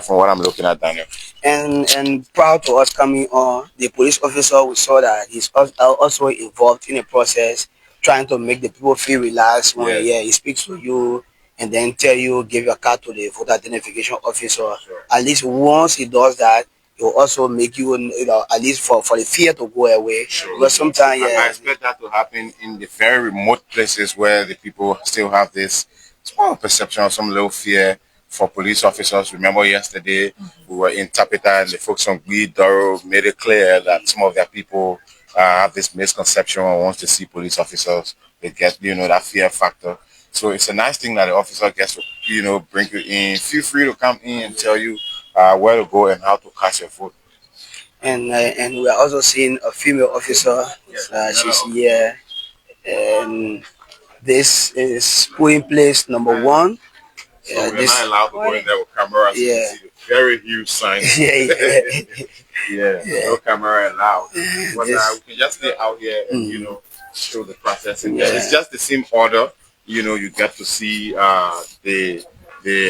from what I'm looking at, Daniel. And proud to us coming on, the police officer, we saw that he's also involved in the process, trying to make the people feel relaxed when he speaks to you and then tell you, give your card to the voter identification officer. Sure. At least once he does that, it will also make you, at least for the fear to go away. Sure. But sometimes, I expect that to happen in the very remote places where the people still have this small perception of some little fear for police officers. Remember yesterday, we were in Tapita, and the folks on Doro made it clear that some of their people have this misconception and wants to see police officers. They get, that fear factor. So it's a nice thing that the officer gets to, bring you in. Feel free to come in and tell you where to go and how to cast your vote. And we are also seeing a female officer. She's here, and this is polling place number 1. So we're not allowed to go in there with cameras. very huge sign. No camera allowed. But we can just stay out here and show the process. And it's just the same order. You get to see the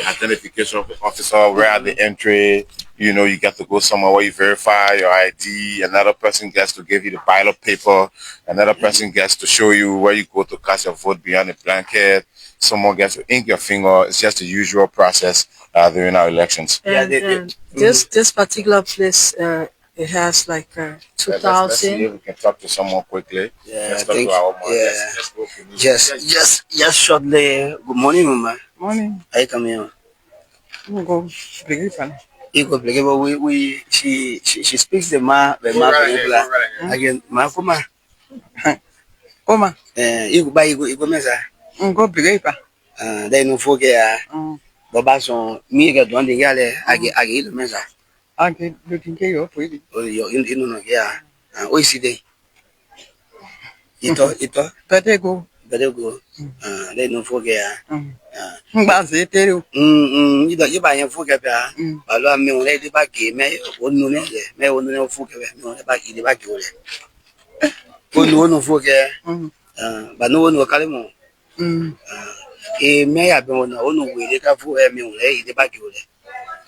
identification of the officer, where at the entry. You get to go somewhere where you verify your ID. Another person gets to give you the ballot paper. Another person gets to show you where you go to cast your vote behind the blanket. Someone gets to ink your finger. It's just the usual process during our elections. And this particular place, it has like 2,000. Let's see if we can talk to someone quickly. Let's talk to our mom. Let's go finish. Just shortly. Good morning, Mama. Morning. How you coming? Go big fan. She speaks the ma again. Ma kuma. Kuma. Igu mesa. Go big fan. They no forget. Baba son me get one the gale agi mesa. Agi looking ke yo pwede. Oh yo no yeah. O isi dey. Ito. Better go. They no forget. Mbaze tero. You buy your food capia. Allow me only the back game, may one no food capia, no back in the back. No forget. But no one will call him. He may have been on the way they can fool me only the back.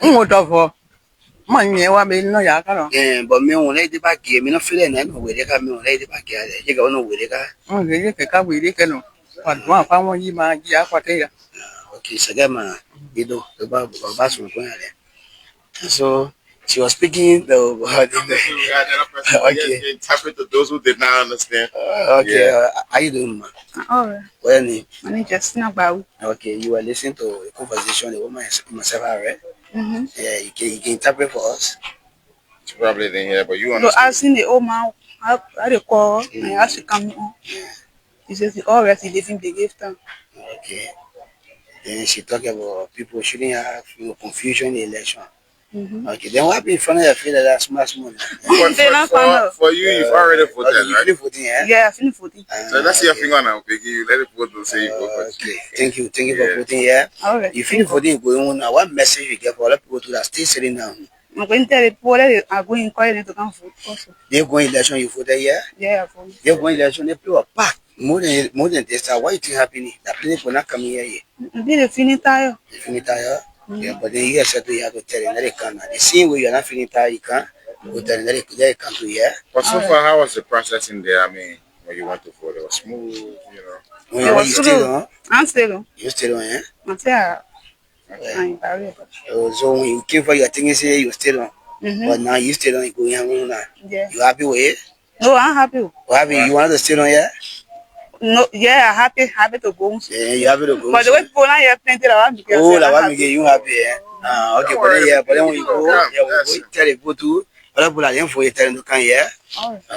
What of money? What may no yakaro? But me only the back game, no feeling anyway. They can only the back. You go no way. Oh, they can we can. But one found you my yaquatea. Okay, Sagama, you know, about bathroom. So she was speaking okay. Interpret to those who did not understand. Okay, how you doing, ma? Oh, What's your name? My name is Nimba. Okay, you were listening to a conversation the woman myself, right? Yeah, you can interpret for us. She probably didn't hear, but you understand. So I seen the old man. I recall. I asked to come on. He says the already living the gift. Okay. Then she talked about people shouldn't have confusion in the election. Okay, then what in front of your face that's small? For you, you've already voted, right? You voting, yeah, I finished voting. So let's see your finger now, Peggy. You let it vote to say you vote. Okay, thank you for voting, All right. You finish voting going on. What message you get for other people to that stay sitting down? I'm going to tell the people that are going to come vote also. They're going election, you voted, yeah? Yeah, I voted. They're going election, they play a pack. More than this, why you think happening? That people not coming here. They finish tired. They finish tired? Yeah, but then you have to tell them that they can. The same way you're not feeling tired, you can't. But then they come to here. But so far, how was the process in there? I mean, when you went to vote, it was smooth, It was still on. I'm still on. You're still on, yeah? I'm still on. So when you came for your thing, you say you're still on. But now you still on, you go now. Yeah. You happy with it? No, I'm happy. Happy? You want to stay on, yeah? No, yeah, happy to go. Yeah, you happy to go. But the way people are plenty of you happy, yeah? Okay, but then, yeah, but then when you go, we tell people to, other people are there for you, tell them to come here.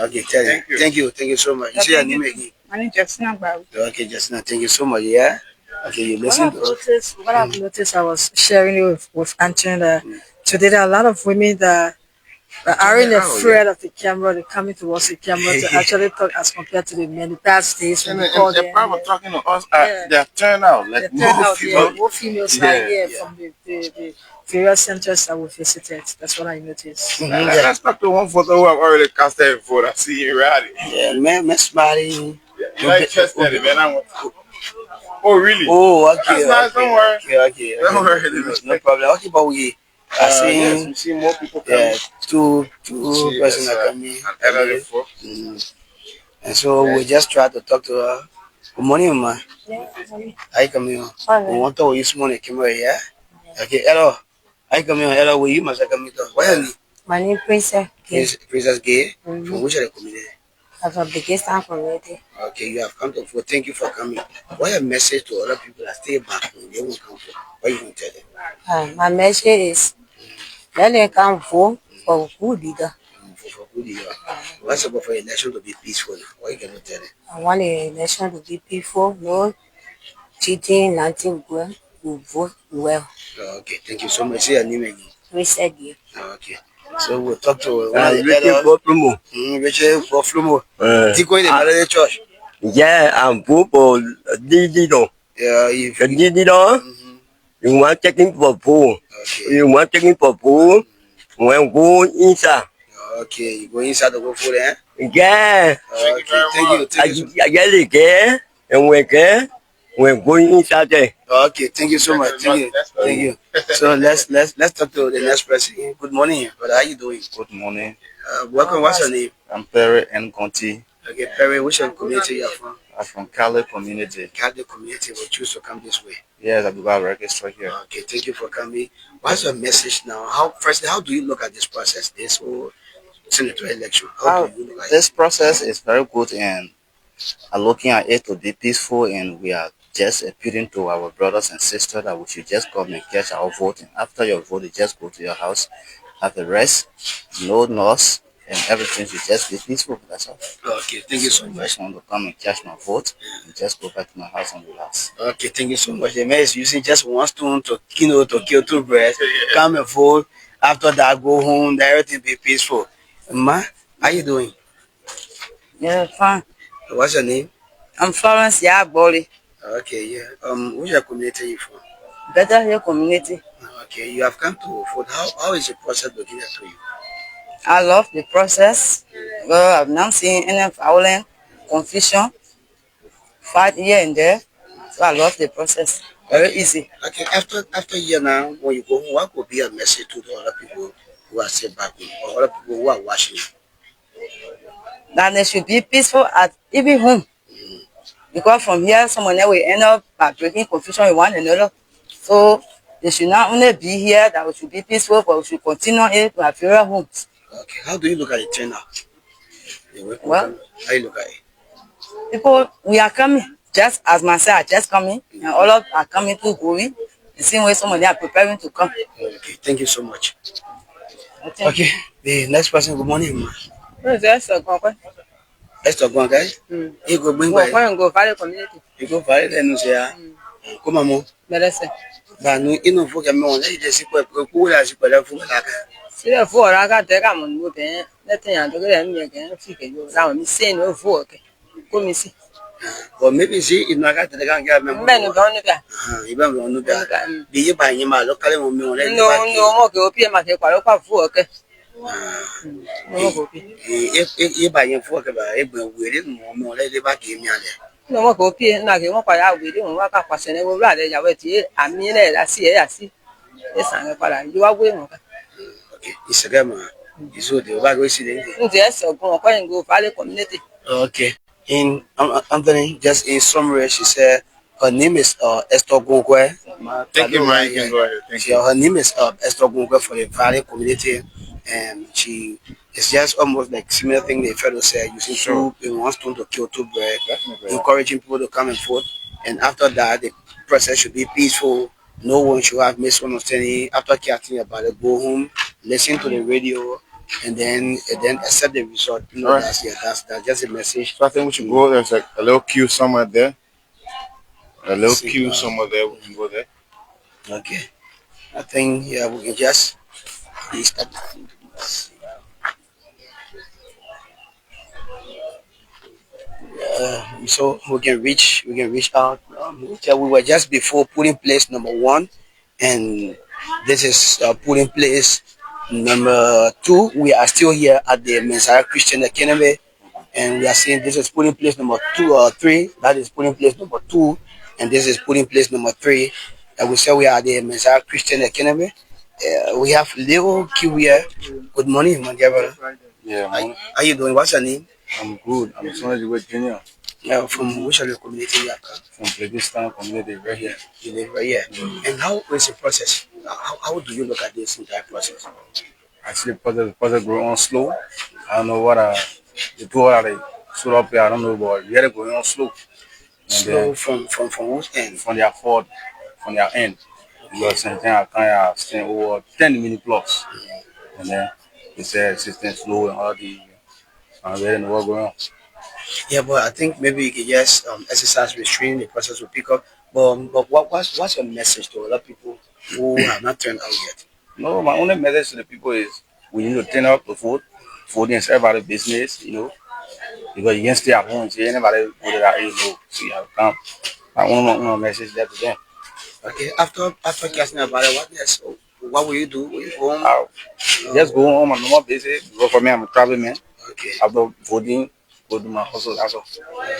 Okay, tell them. Thank you so much. You see your name again? My name is Justina. Okay, Justina, thank you so much, yeah? Okay, you listen to us. What I've noticed, I was sharing it with Anthony that today there are a lot of women that aren't afraid of the camera. They're coming towards the camera to actually talk as compared to the many past days. And they're probably talking to us at their turnout. Like more females are here from the various centers that we visited. That's what I noticed. Let's talk to one photo who have already casted a vote. I see you ready. Yeah, man, Miss Marie. You like Chester, man? Oh, really? Oh, okay. That's nice. Don't worry. Okay. Don't worry. No problem. Okay, but we see more people coming. Yeah, two persons are coming. And so we just try to talk to her. Good morning, ma. Hi, coming on. We want to use money camera here. Okay, hello. Hi, coming on. Hello, you must come to. What's your name? My name is Princess. Princess Gay. From which are the community? I'm from the Gesta community. Okay, you have come to vote. Thank you for coming. What a message to other people that stay back when they won't come vote? What are you going to tell them? My message is let them come vote for good leader. For good leader. What's about for election to be peaceful? What are you going to tell them? I want the election to be peaceful. No cheating, nothing good. We vote well. Okay, thank you so much. Say your name again. Princess Gay. Okay. So we'll talk to Richard Boflumo. Richard Boflumo. Do you go in the church? Yeah, I'm vote for Didido. Yeah, if Didido. You want checking for pool. Okay. You want checking for pool. When go inside. Okay, you go inside to go for that. Yeah. Okay, thank you. I get it there. And when going inside there. Okay, thank you so much. Thank you. So let's talk to the next person. Good morning, brother. How you doing? Good morning. Welcome. What's your name? I'm Perry N. Conti. Okay, Perry. Which community you are from? I'm from Cali community. Cali community will choose to come this way. Yes, I do got registered here. Okay, thank you for coming. What's your message now? How do you look at this process, this whole senatorial election? How do you look at this process is very good, and I'm looking at it to be peaceful, and we are just appealing to our brothers and sisters that we should just come and catch our vote. And after your vote, you just go to your house, have a rest, no noise, and everything should just be peaceful. That's all. Okay, thank you so much. I just want to come and catch my vote and just go back to my house and relax. Okay, thank you so much. The man is using just one stone to kill two birds. Come and vote. After that, go home. Everything be peaceful. Ma, how you doing? Yeah, fine. What's your name? I'm Florence Yagboli. Okay, yeah. Which community are you from? Better Hill community. Okay, you have come to vote. How is the process looking at you? I love the process. Well, I've not seen any violence, confusion, fight here and there. So I love the process. Very easy. Okay, after year now, when you go home, what could be a message to the other people who are still back home, or other people who are watching you? That they should be peaceful at even home. Because from here, someone else will end up by breaking confusion with one another. So they should not only be here, that we should be peaceful, but we should continue it to our various homes. Okay, how do you look at the turnout? Well, how you look at it? People, we are coming, just as myself are just coming, and all of are coming to going, the same way some of them are preparing to come. Okay, thank you so much. Okay, the next person, good morning, ma. Esther Gwangai? You go bring by. Go Valley community. You go Valley, then you say, come on, but no, you know, for a moment, you just put as you put up for like. See, for I got there, I'm on moving. Let me again, figure you around me saying no work. Come and see. Or maybe see, if I got the gang, even on the be you buying my local woman? No, go pay my work. If you buy your fork about it, we didn't more let it back in. No more go pay, not give up. I will work up for Senatorial rather. I mean, I see. Yes, I'm you are willing. Okay, it's a gamma. It's what the bag is. Yes, go Valley community. Okay. In Anthony, just in summary, she said her name is Esther Gungwe. Thank you, Mike. Thank you. Her name is Esther Gungwe for the Valley community, and she it's just almost like similar thing the fellow said, using soup in one stone to kill two birds, encouraging people to come and vote. And after that, the process should be peaceful. No one should have misunderstanding. After casting about it, go home, listen to the radio, and then accept the result. You know, that's just a message. So I think we should go. There's like a little queue somewhere there. A little queue somewhere there. We can go there. Okay. I think we can just start. So we can reach out. We were just before polling place number 1, and this is polling place number 2. We are still here at the Messiah Christian Academy, and we are saying this is polling place number 2 or 3. That is polling place number 2, and this is polling place number 3. And we say we are at the Messiah Christian Academy. We have little queue here. Good morning, my dear brother. Yeah, how you doing? What's your name? I'm good. I'm Sonny Junior. From which other community you are? From Plegistan community, right here. You live right here. And how is the process? How do you look at this entire process? Actually, the process going on slow. I don't know what the two are they stood up here. I don't know, but we are going on slow. Slow from whose end? From their fault, from their end. Because sometimes I can't stand over 10 minutes plus. And then they say system slow and all the we don't know what's going on. Yeah, but I think maybe you can just exercise restraint, the process will pick up. But what's your message to other people who have not turned out yet? No, my only message to the people is we need to turn out to vote. Voting is everybody's business, you know. Because you can't stay at home and say anybody voted out, you know. So you have to come. I want my message there to them. Okay. After casting a ballot, what next? What will you do? Will you go home? Just go home on normal basis. Go for me, I'm a traveling man. Okay. After voting, go do my hustle. That's all.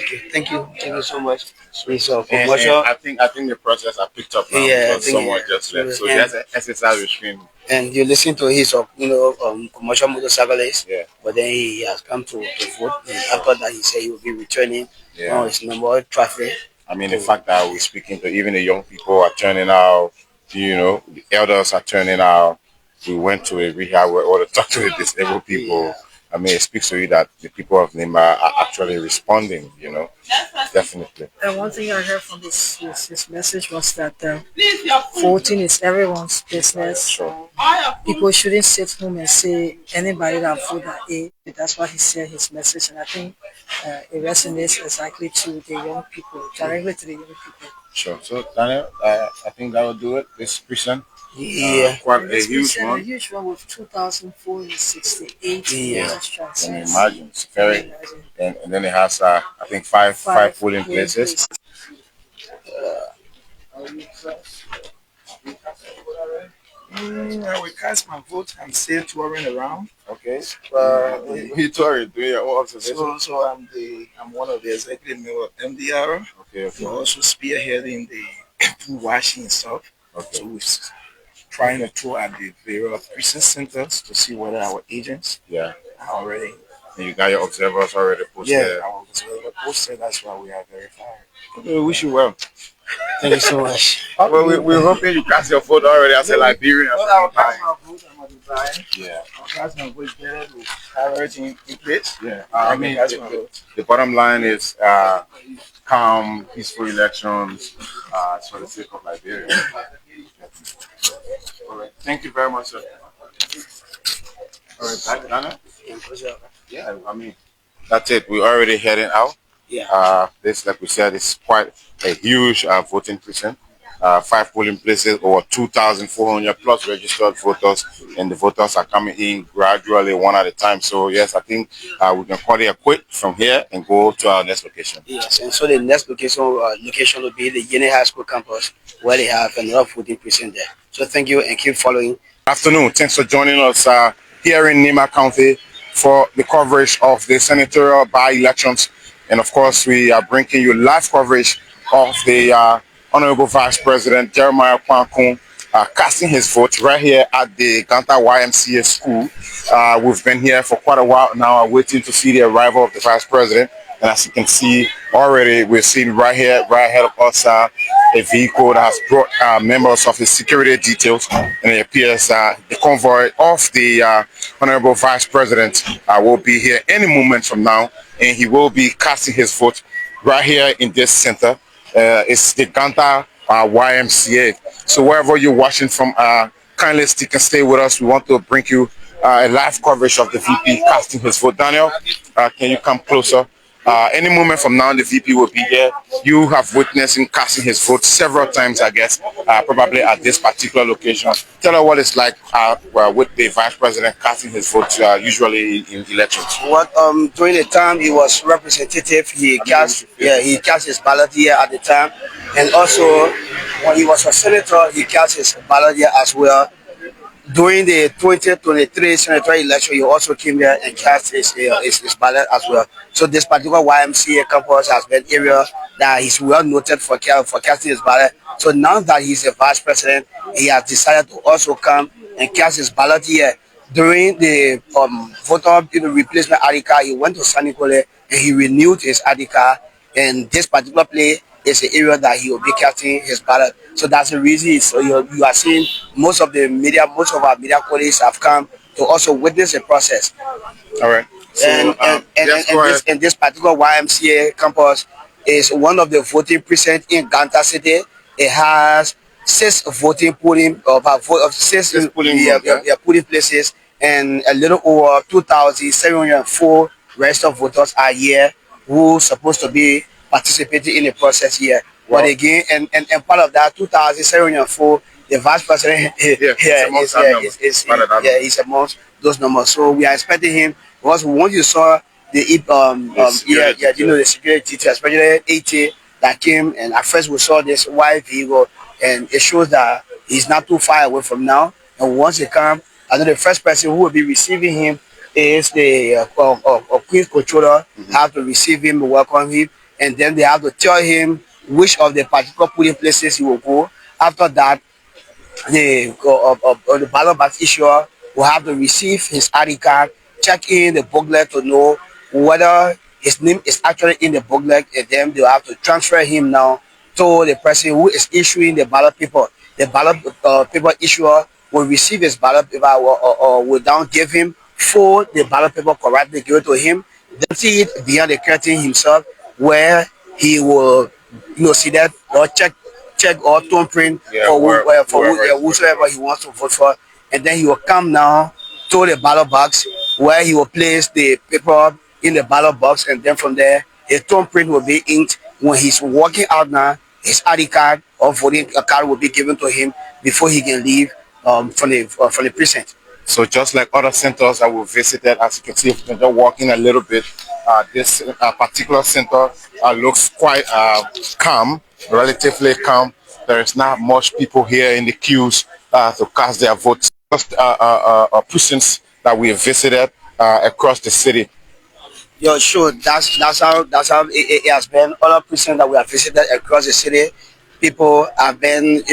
Okay. Thank you. Thank you so much. It's a And promotion. I think the process I picked up now Yeah, I because think, someone yeah. just left. So And- that's an exercise restraint. And you listen to his, commercial motorcyclist. Yeah. But then he has come to vote. And after that, he said he will be returning. Yeah. His number traffic. I mean, the fact that we're speaking to even the young people are turning out, you know, the elders are turning out. We went to a rehab where all the talk to the disabled people. Yeah. I mean, it speaks to you that the people of Nimba are actually responding, you know, definitely. And one thing I heard from his message was that voting is everyone's business. Sure. People shouldn't sit home and say anybody that vote that A. That's what he said his message, and I think it resonates exactly to the young people, directly to the young people. Sure. So, Daniel, I think that will do it. This present. Yeah. Quite a This huge percent, one. a huge one with 2,468 Yeah. registrants. Can you Yes. imagine? It's very, and then it has, I think, five polling places. I will cast my vote. I'm still touring around. Okay. You touring, doing your own observation. So I'm one of the executive members of MDR. Okay. We're also spearheading the food washing and stuff. Okay. So we're trying to tour at the various precinct centers to see whether our agents Yeah. are already. And you got your observers already posted. Yeah, our observer posted. That's why we are verified. Okay, we wish you well. Thank you so much. Well, we're hoping you cast your vote already as a Liberian. I'll cast my vote. I'm a Liberian. Yeah. I'll cast my vote better to have everything in place. Yeah. I I mean, cast my vote. the bottom line is calm, peaceful elections for the sake of Liberia. All right. Thank you very much, sir. All right, back, Dana? Yeah, I mean, that's it. We're already heading out. Yeah. This, like we said, is quite a huge voting precinct. 5 polling places, over 2,400 plus registered voters, and the voters are coming in gradually one at a time. So yes, I think we can call it a quit from here and go to our next location. Yes, and so the next location will be the Yene High School campus, where they have another voting precinct there. So thank you and keep following. Afternoon. Thanks for joining us here in Nimba County for the coverage of the Senatorial By-Elections. And of course, we are bringing you live coverage of the Honorable Vice President Jeremiah Kwankun casting his vote right here at the Ganta YMCA school. We've been here for quite a while now, waiting to see the arrival of the Vice President. And as you can see already, we're seeing right here, right ahead of us, a vehicle that has brought members of his security details. And it appears the convoy of the Honorable Vice President will be here any moment from now. And he will be casting his vote right here in this center. It's the Ganta YMCA. So wherever you're watching from, kindly stick and stay with us. We want to bring you a live coverage of the VP casting his vote. Daniel, can you come closer? Any moment from now, the VP will be here. You have witnessed him casting his vote several times, I guess, probably at this particular location. Tell us what it's like with the Vice President casting his vote usually in elections. What during the time he was representative, he cast his ballot here at the time, and also when he was a senator, he cast his ballot here as well. During the 2023 senatorial election, he also came here and cast his ballot as well. So this particular YMCA campus has been an area that he's well noted for casting his ballot. So now that he's a vice president, he has decided to also come and cast his ballot here. During the voter replacement ID card, he went to San Nicole and he renewed his ID card. And this particular place is an area that he will be casting his ballot. So that's the reason. So you are seeing most of our media colleagues have come to also witness the process. All right. So, and this particular YMCA campus is one of the voting precincts in Ganta City. It has 6 polling places, and a little over 2,704 registered voters are here who are supposed to be participating in the process here. Wow. But again, and part of that 2,704, the vice president is amongst those numbers. So we are expecting him, because once you saw the security detail, especially 80 that came, and at first we saw this white vehicle, and it shows that he's not too far away from now. And once he comes, I know the first person who will be receiving him is the Queen's controller. Have to receive him, welcome him, and then they have to tell him which of the particular polling places he will go. After that, the ballot box issuer will have to receive his ID card, check in the booklet to know whether his name is actually in the booklet, and then they'll have to transfer him now to the person who is issuing the ballot paper. The ballot paper issuer will receive his ballot paper or will down give him for the ballot paper correctly, give it to him, then see it behind the curtain himself, where he will see that or check or thumbprint for whosoever he wants to vote for, and then he will come now to the ballot box where he will place the paper in the ballot box, and then from there his thumbprint will be inked. When he's walking out now, his ID card or voting card will be given to him before he can leave from the precinct. So just like other centers that we visited, as you can see, if you're walking a little bit, this particular center looks quite calm, relatively calm. There is not much people here in the queues to cast their votes. Just precincts that we visited across the city. Yeah, sure. That's how it has been. Other precincts that we have visited across the city, people have been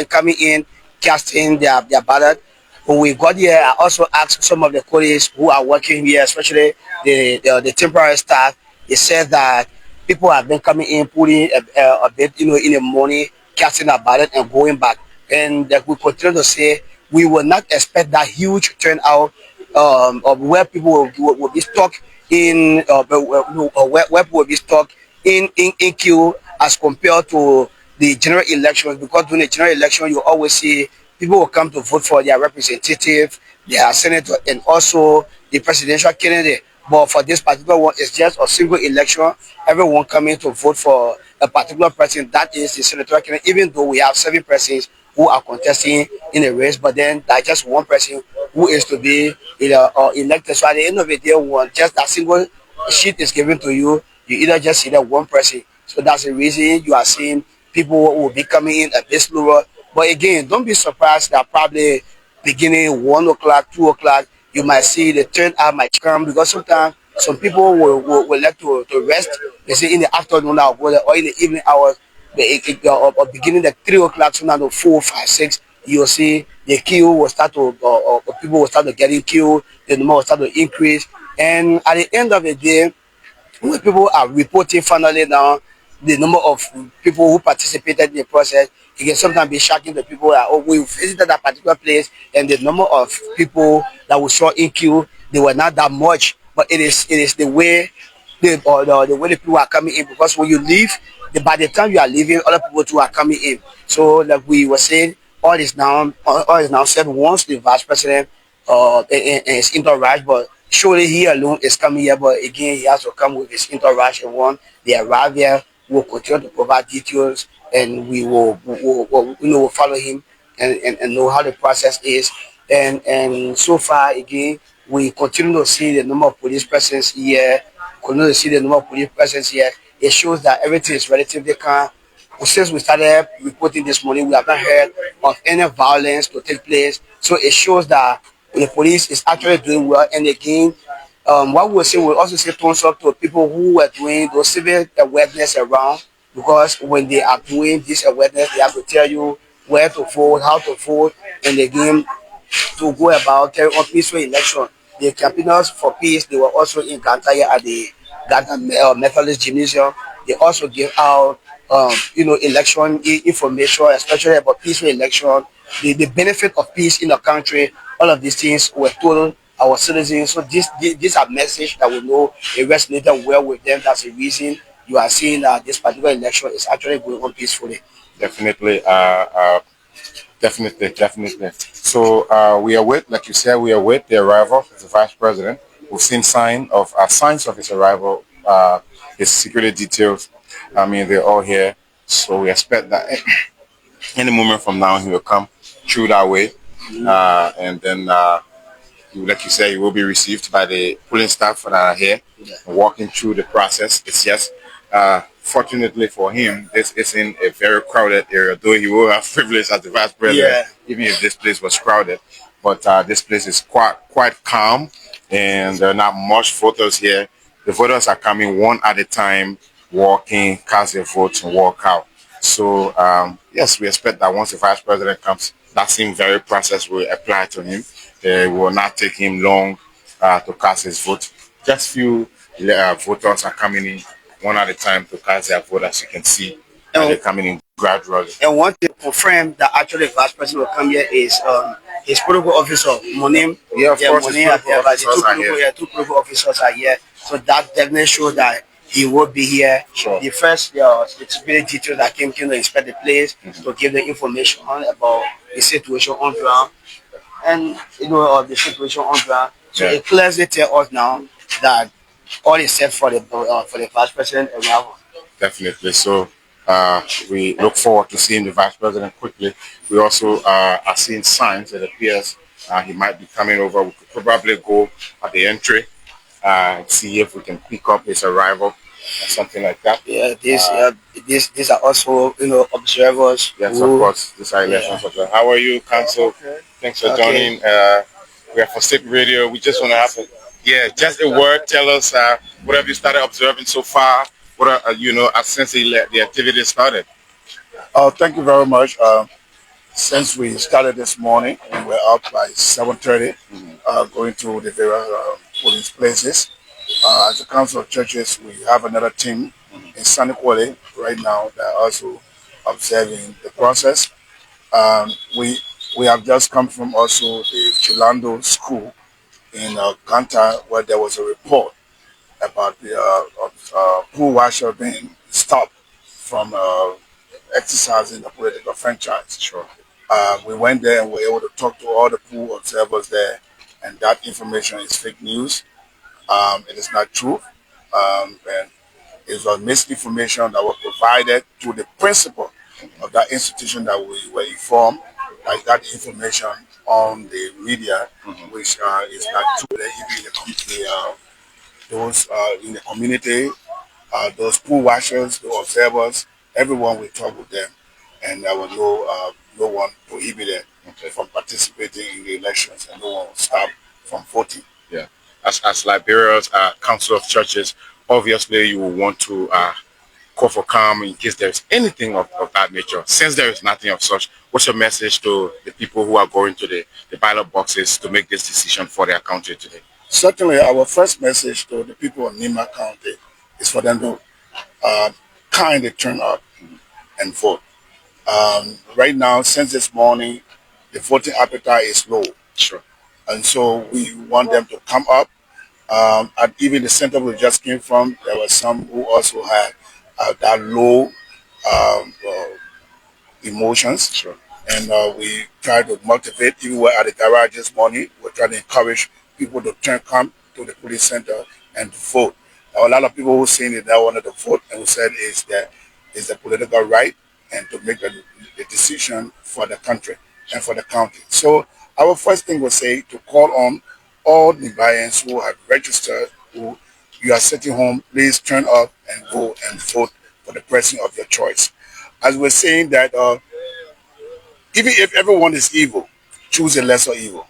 coming in, casting their ballot. When we got here, I also asked some of the colleagues who are working here, especially the temporary staff. They said that people have been coming in, putting a bit, in the morning, casting a ballot and going back. And that we continue to say we will not expect that huge turnout of where people will be stuck in, where people will be stuck in queue as compared to the general elections, because during the general election you always see people will come to vote for their representative, their senator, and also the presidential candidate. But for this particular one, it's just a single election. Everyone coming to vote for a particular person, that is the senatorial candidate, even though we have 7 persons who are contesting in a race, but then there's just one person who is to be elected. So at the end of the day, just that single sheet is given to you, you either just see that one person. So that's the reason you are seeing people will be coming in a bit slower. But again, don't be surprised that probably beginning 1 o'clock, 2 o'clock, you might see the turnout might come, because sometimes some people will like to rest. They say in the afternoon or in the evening hours, or beginning at 3 o'clock, sometimes to 4, 5, 6, you'll see the queue will start to, people will start to get in queue, the number will start to increase. And at the end of the day, when people are reporting finally now the number of people who participated in the process, it can sometimes be shocking to people that, oh, we visited that particular place and the number of people that we saw in queue, they were not that much. But it is the way the way the people are coming in, because when you leave, by the time you are leaving, other people too are coming in. So like we were saying, all is now said once the vice president is entourage, but surely he alone is coming here. But again, he has to come with his entourage, and when they arrive here, we'll continue to provide details, and we will follow him and know how the process is. And so far, again, we continue to see the number of police presence here. It shows that everything is relatively calm. Since we started reporting this morning, we have not heard of any violence to take place. So it shows that the police is actually doing well. And again, what we'll say, we'll also say thumbs up to people who are doing those civil awareness around, because when they are doing this awareness, they have to tell you where to vote, how to vote, and again, to go about carrying on peaceful election. The campaigners for peace, they were also in Ganta here at the Ganta Methodist Gymnasium. They also give out election information, especially about peaceful election, the benefit of peace in the country. All of these things were told our citizens. So these are messages that we know it resonated well with them. That's the reason you are seeing that this particular election is actually going on peacefully. Definitely. Definitely. So we await, like you said, we await the arrival of the vice president. We've seen signs of his arrival, his security details. I mean, they're all here. So we expect that any moment from now he will come through that way, and then like you said, he will be received by the polling staff that are here, walking through the process. It's just Fortunately for him, this isn't a very crowded area, though he will have privilege as the vice president, even if this place was crowded. But this place is quite calm, and there are not much voters here. The voters are coming one at a time, walking, cast their votes, and walk out. So yes, we expect that once the vice president comes, that same very process will apply to him. It will not take him long to cast his vote. Just few voters are coming in one at a time to cast their vote, as you can see. And they're coming in gradually. And one thing to confirm that actually the vice president will come here is his protocol officer, Monim. Yeah, of course, two protocol officers are here. So that definitely shows that he will be here. Sure. The first security details that came to inspect the place to give the information about the situation on ground and the situation on ground. So it clearly tells us now that all is set for the vice president arrival. Definitely. So we look forward to seeing the vice president quickly. We also are seeing signs that appears he might be coming over. We could probably go at the entry and see if we can pick up his arrival or something like that. Yeah, these are also observers. Yes, of course. These are election observers. How are you, Council? Okay. Thanks for joining. We are for State Radio. We just want to have just a word. Tell us what have you started observing so far. What are since the activity started? Thank you very much. Since we started this morning, we were up by 7:30, going to the various polling places. As a Council of Churches, we have another team in Senatorial right now that are also observing the process. We have just come from also the Chilando School in Ganta, where there was a report about the pool washer being stopped from exercising the political franchise. Sure. We went there and were able to talk to all the pool observers there, and that information is fake news. It is not true. And it was misinformation that was provided to the principal of that institution that we were informed, like that information on the media, which is not true. Those in the community, those pool washers, the observers, everyone will talk with them, and there was no one prohibited from participating in the elections, and no one will stop from voting. Yeah, as Liberia's Council of Churches, obviously you will want to call for calm in case there is anything of that nature. Since there is nothing of such, what's your message to the people who are going to the ballot boxes to make this decision for their country today? Certainly, our first message to the people of Nimba County is for them to kindly turn out and vote. Right now, since this morning, the voting appetite is low. Sure. And so we want them to come up. And even the center we just came from, there were some who also had that low emotions. Sure. And we try to motivate. Even we were at the garage this morning, we try to encourage people to come to the police center and to vote. Now, a lot of people who saying that they wanted to vote and who said it's a political right and to make the decision for the country and for the county. So our first thing was say to call on all Nimbayans who have registered, who you are sitting home, please turn up and go and vote for the person of your choice. As we're saying that even if everyone is evil, choose a lesser evil.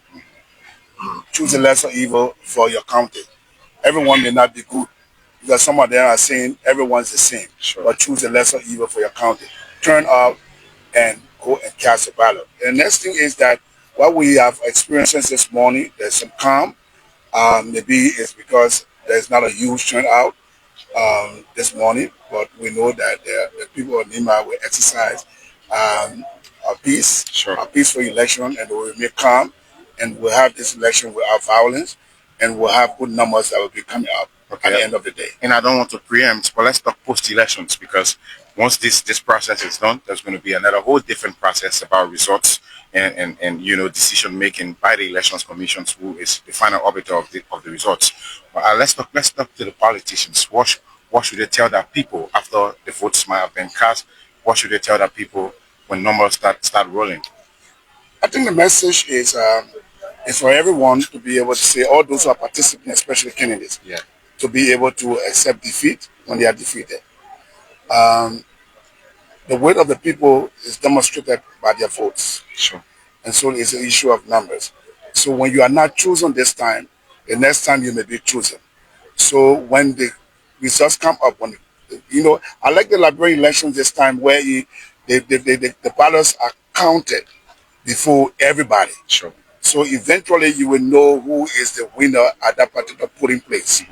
Choose a lesser evil for your county. Everyone may not be good, because some of them are saying everyone's the same. Sure. But choose a lesser evil for your county. Turn up and go and cast a ballot. And the next thing is that what we have experienced since this morning, there's some calm. Maybe it's because there's not a huge turnout this morning, but we know that the people of Nimba will exercise a peaceful election, and they will remain calm, and we'll have this election without violence, and we'll have good numbers that will be coming up at the end of the day. And I don't want to preempt, but let's talk post-elections, because once this process is done, there's going to be another whole different process about results and decision making by the elections commissions, who is the final arbiter of the results. But let's talk to the politicians. What should they tell their people after the votes might have been cast? What should they tell their people when numbers start rolling? I think the message is for everyone to be able to say, all those who are participating, especially candidates, to be able to accept defeat when they are defeated. the weight of the people is demonstrated by their votes. Sure. And so it's an issue of numbers. So when you are not chosen this time, the next time you may be chosen. So when the results come up, I like the Liberia elections this time where the ballots are counted before everybody. Sure. So eventually you will know who is the winner at that particular polling place.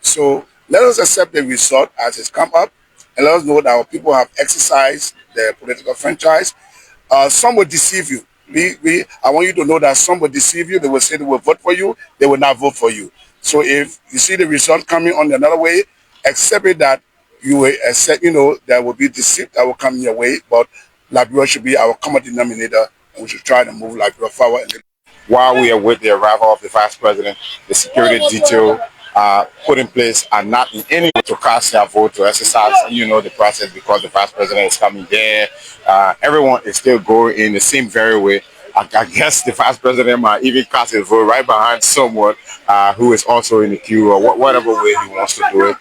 So let us accept the result as it's come up and let us know that our people have exercised their political franchise. Some will deceive you. I want you to know that some will deceive you. They will say they will vote for you. They will not vote for you. So if you see the result coming on another way, accept it that you will accept, there will be deceit that will come your way, but Liberia should be our common denominator, and we should try to move Liberia forward. While we are with the arrival of the vice president, the security detail put in place are not in any way to cast their vote, to exercise, the process because the vice president is coming there. Everyone is still going in the same very way. I guess the vice president might even cast his vote right behind someone who is also in the queue or whatever way he wants to do it.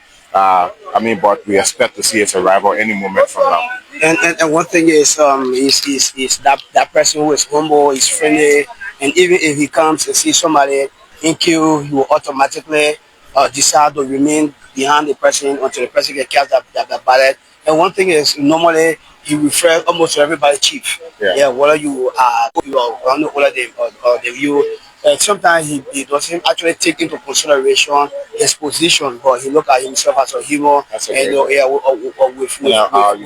But we expect to see its arrival any moment from now. And one thing is that person who is humble, is friendly, and even if he comes and sees somebody in queue, he will automatically decide to remain behind the person until the person gets cast that ballot. And one thing is normally he refers almost to everybody chief. Yeah, whether you are older than you. Sometimes he doesn't actually take into consideration his position, but he look at himself as a hero. With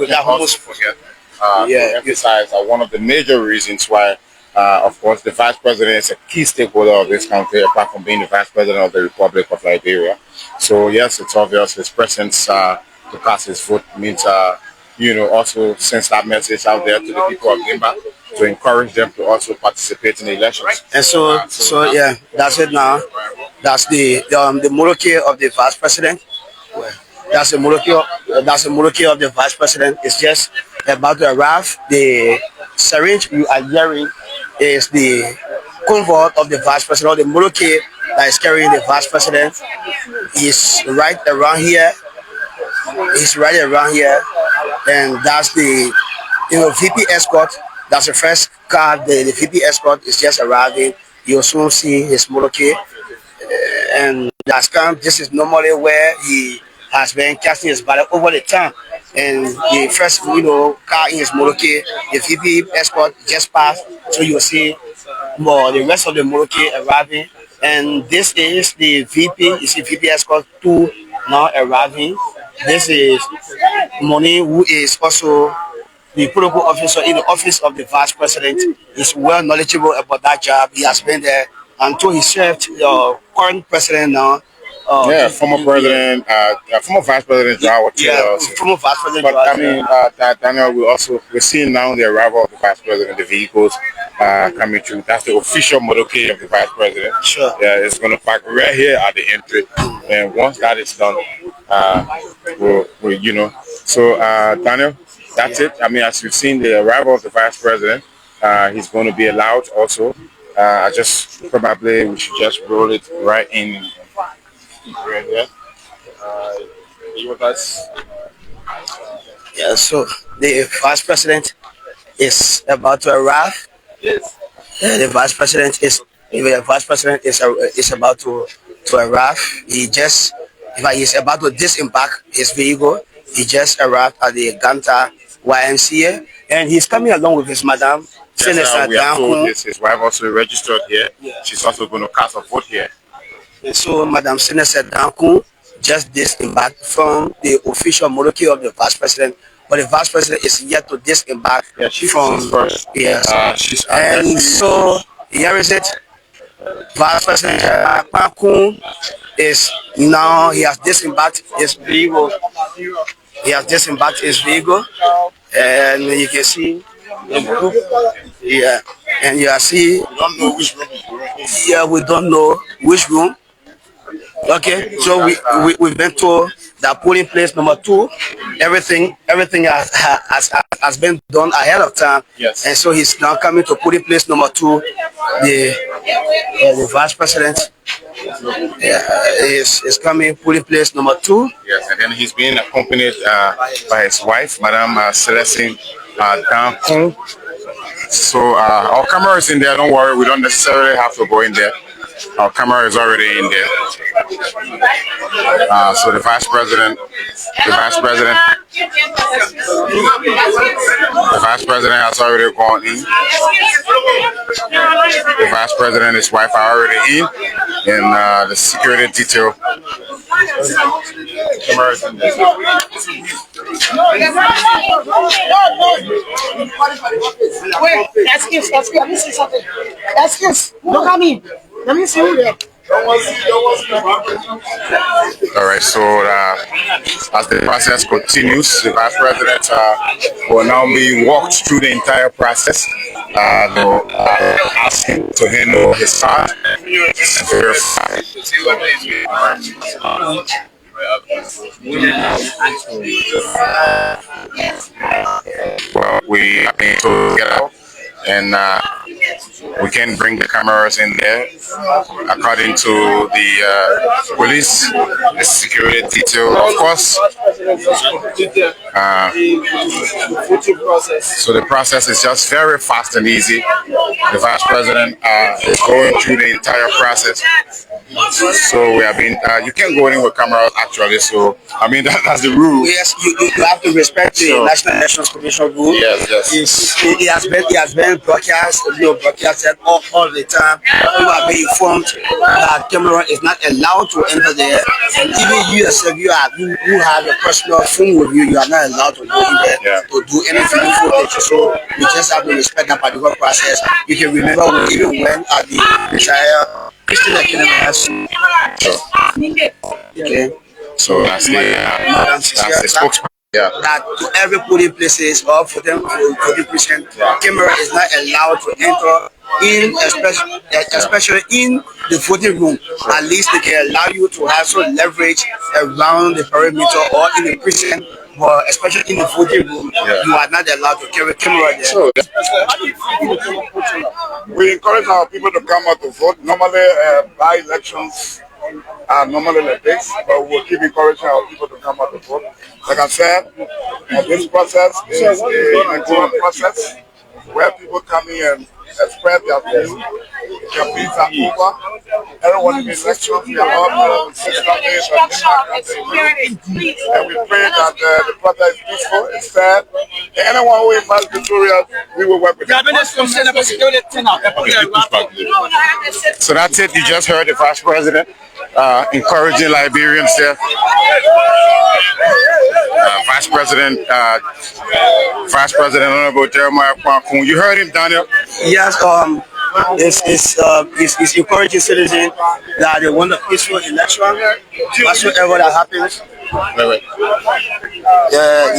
that almost forget. To emphasize one of the major reasons why, of course, the vice president is a key stakeholder of this country, apart from being the vice president of the Republic of Liberia. So yes, it's obvious his presence to cast his vote means, also sends that message out there to the people of Nimba to encourage them to also participate in the elections. And so yeah, that's it now. That's the monarchy of the vice president. That's the monarchy of the vice president. It's just about to arrive. The syringe you are hearing is the convoy of the vice president, or the monarchy that is carrying the vice president. He's right around here. And that's the VP escort. That's the first car. The VP escort is just arriving. You'll soon see his motorcade. And that's this is normally where he has been casting his ballot over the time. And the first car in his motorcade, the VP escort just passed. So you'll see the rest of the motorcade arriving. And this is the VP. You see VP escort 2 now arriving. This is Moni, who is also the protocol officer in the office of the vice president. He's well knowledgeable about that job. He has been there until he served the current president now. Former president, former vice president. Former vice president. But Daniel, we're seeing now the arrival of the vice president, the vehicles coming through. That's the official motorcade of the vice president. Sure. Yeah, it's going to park right here at the entry, and once that is done, So Daniel, that's it. As you've seen the arrival of the vice president, he's going to be allowed also. We should just roll it right in. Right here. You with us? Yeah, so the vice president is about to arrive. Yes. The vice president is about to arrive. He's about to disembark his vehicle. He just arrived at the Ganta YMCA, and he's coming along with his madam. Yes, we are told his wife also registered here. Yeah. She's also going to cast a vote here. And so Madam Senator Danku just disembarked from the official monarchy of the vice president, but the vice president is yet to disembark from first. Yes. So here is it. Vice President Danku is now, he has disembarked his vehicle. And you can see the group. Yeah, and you see. Yeah, we don't know which room. Okay, so we've been told that polling place number 2, everything has been done ahead of time. Yes. And so he's now coming to polling place number 2. The vice president Is coming polling place number 2. Yes, and then he's being accompanied by his wife, Madame Celestine Dankon. So our camera is in there. Don't worry, we don't necessarily have to go in there. Our camera is already in there. So the vice president has already gone in. The vice president and his wife are already in, and the security detail. Camera is in there. Wait, excuse, let me see something. Excuse, look at me. Let me see who there. All right, so as the process continues, the vice president will now be walked through the entire process. They'll ask him to handle his part and verify. Well, we are being told to get out, and we can bring the cameras in there. According to the police, the security detail, of course. So the process is just very fast and easy. The vice president is going through the entire process. So we have been. You can't go in with cameras actually. So I mean that's the rule. Yes, you have to respect the National Elections Commission rule. Yes. It has been broadcasted all the time. People are being informed that camera is not allowed to enter there, and even you yourself, you have a personal phone with you, you are not allowed to go in there to do any video footage. So you just have to respect that particular process. You can remember when even when at the trial, Christian Academy has. Okay. So that's the spokesman. Yeah. That to every polling places or for them voting precinct, camera is not allowed to enter in, especially in the voting room. At least they can allow you to have some leverage around the perimeter or in the precinct, but especially in the voting room, you are not allowed to carry camera there. So, we encourage our people to come out to vote. Normally, by-elections are normally like this, but we'll keep encouraging our people to come out to vote. Like I said, this process is a electoral process where people come in and express their views. Campaigns are over. Everyone in the elections, we are all part of the system. And we pray that the process is peaceful, it's fair. And anyone who invites Victoria, we will work with them. So that's it. You just heard the vice president encouraging Liberians there. Vice President Honorable Jeremiah Kwankun. You heard him, Daniel? Yes, it's encouraging citizens that they want a peaceful election, whatsoever that happens.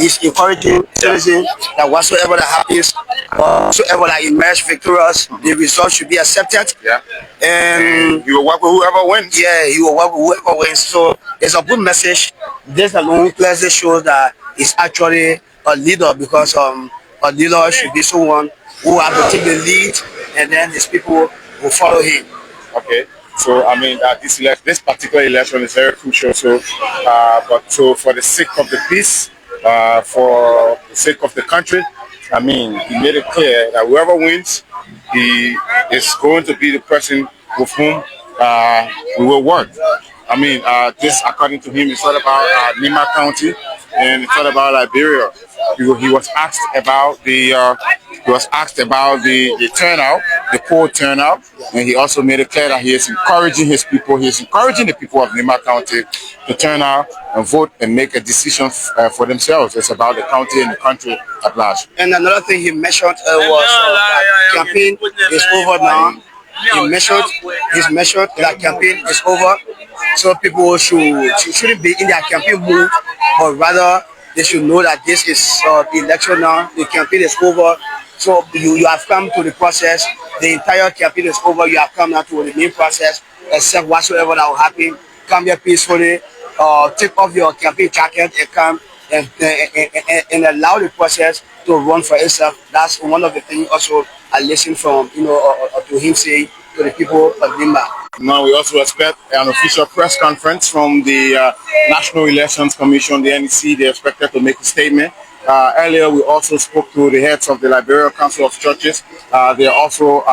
He's encouraging citizens that whatsoever that happens, whatsoever that emerge victorious, the result should be accepted. Yeah. And he will work with whoever wins. Yeah, he will work with whoever wins. So it's a good message. This alone clearly shows that he's actually a leader, because a leader should be someone who has to take the lead, and then his people will follow him. Okay. So I mean, this particular election is very crucial. So, for the sake of the peace, for the sake of the country, I mean, he made it clear that whoever wins, he is going to be the person with whom we will work. I mean, this, according to him, is all about Nimba County, and it's all about Liberia. He was asked about the turnout, the poll turnout, and he also made it clear that he is encouraging his people. He is encouraging the people of Nimba County to turn out and vote and make a decision for themselves. It's about the county and the country at large. And another thing he mentioned was that campaign is over now. He mentioned that campaign is over, so people shouldn't be in their campaign mood, but rather they should know that this is the election now. The campaign is over, so you have come to the process. The entire campaign is over. You have come now to the main process. Except whatsoever that will happen, come here peacefully. Take off your campaign jacket and come and allow the process to run for itself. That's one of the things also I listened from, to him say, to the people of Nimba. Now we also expect an official press conference from the National Elections Commission, the NEC. They're expected to make a statement. Earlier, we also spoke to the heads of the Liberia Council of Churches. They are also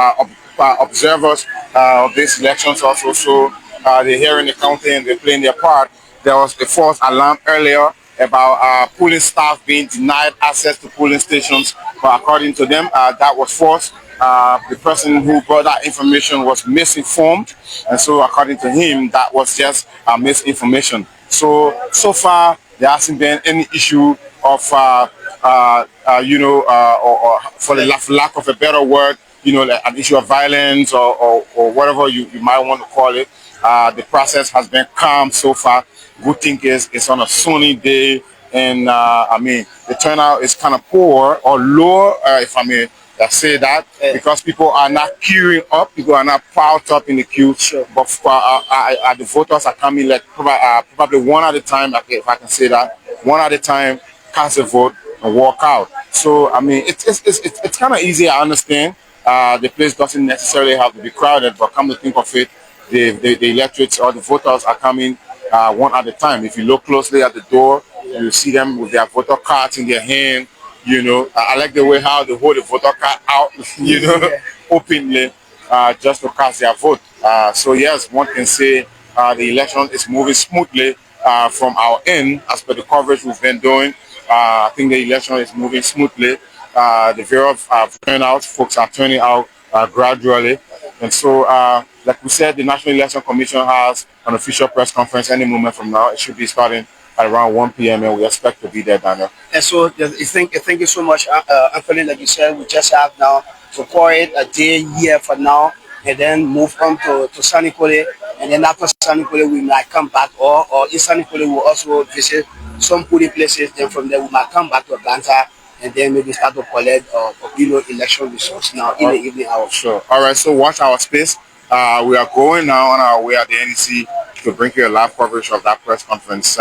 observers of these elections also, so they're here in the county and they're playing their part. There was a false alarm earlier about polling staff being denied access to polling stations, but according to them, that was false. The person who brought that information was misinformed, and so according to him, that was just misinformation. So far, there hasn't been any issue of, or for the lack of a better word, like an issue of violence or whatever you might want to call it. The process has been calm so far. Good thing is it's on a sunny day, and I mean the turnout is kind of poor or low, if I may say that, because people are not queuing up, people are not piled up in the queue. Sure. But the voters are coming like probably one at a time, if I can say that, one at a time, cast a vote and walk out. So I mean it's kind of easy, I understand. The place doesn't necessarily have to be crowded, but come to think of it, the electorates or the voters are coming one at a time. If you look closely at the door, you see them with their voter cards in their hand. I like the way how they hold the voter card out, openly, just to cast their vote. So yes, one can say the election is moving smoothly from our end, as per the coverage we've been doing. I think the election is moving smoothly. The various turnout, folks are turning out gradually. And so, like we said, the National Election Commission has an official press conference any moment from now. It should be starting at around 1 p.m. and we expect to be there, Daniel. And so, thank you so much, Anthony. Like you said, we just have now to call it a day here for now, and then move on to Senatorial, and then after Senatorial, we might come back, or in Senatorial, we'll also visit some polling places. Then from there, we might come back to Ganta, and then maybe start to collect election results now in the evening hours. Sure. All right, so watch our space. We are going now on our way at the NEC to bring you a live coverage of that press conference.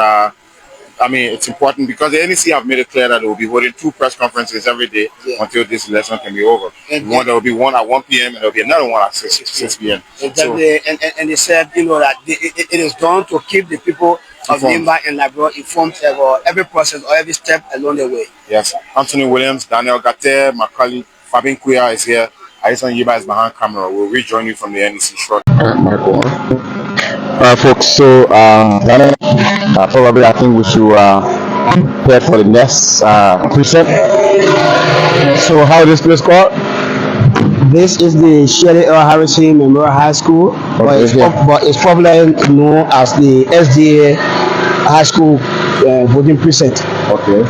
I mean, it's important because the NEC have made it clear that they will be holding 2 press conferences every day until this election can be over. And there will be one at 1 p.m. and there will be another one at 6 p.m. Exactly. So, and they said, that it is done to keep the people of Nimba and Liberia informed of every process or every step along the way. Yes. Anthony Williams, Daniel Gate, Macaulay, Fabin Kuya is here. Aison Yiba is behind camera. We'll rejoin you from the NEC shortly. Folks, so probably I think we should prepare for the next precinct. So how is this place called? This is the Shirley L. Harrison Memorial High School, but it's popularly known as the SDA High School voting precinct. Okay.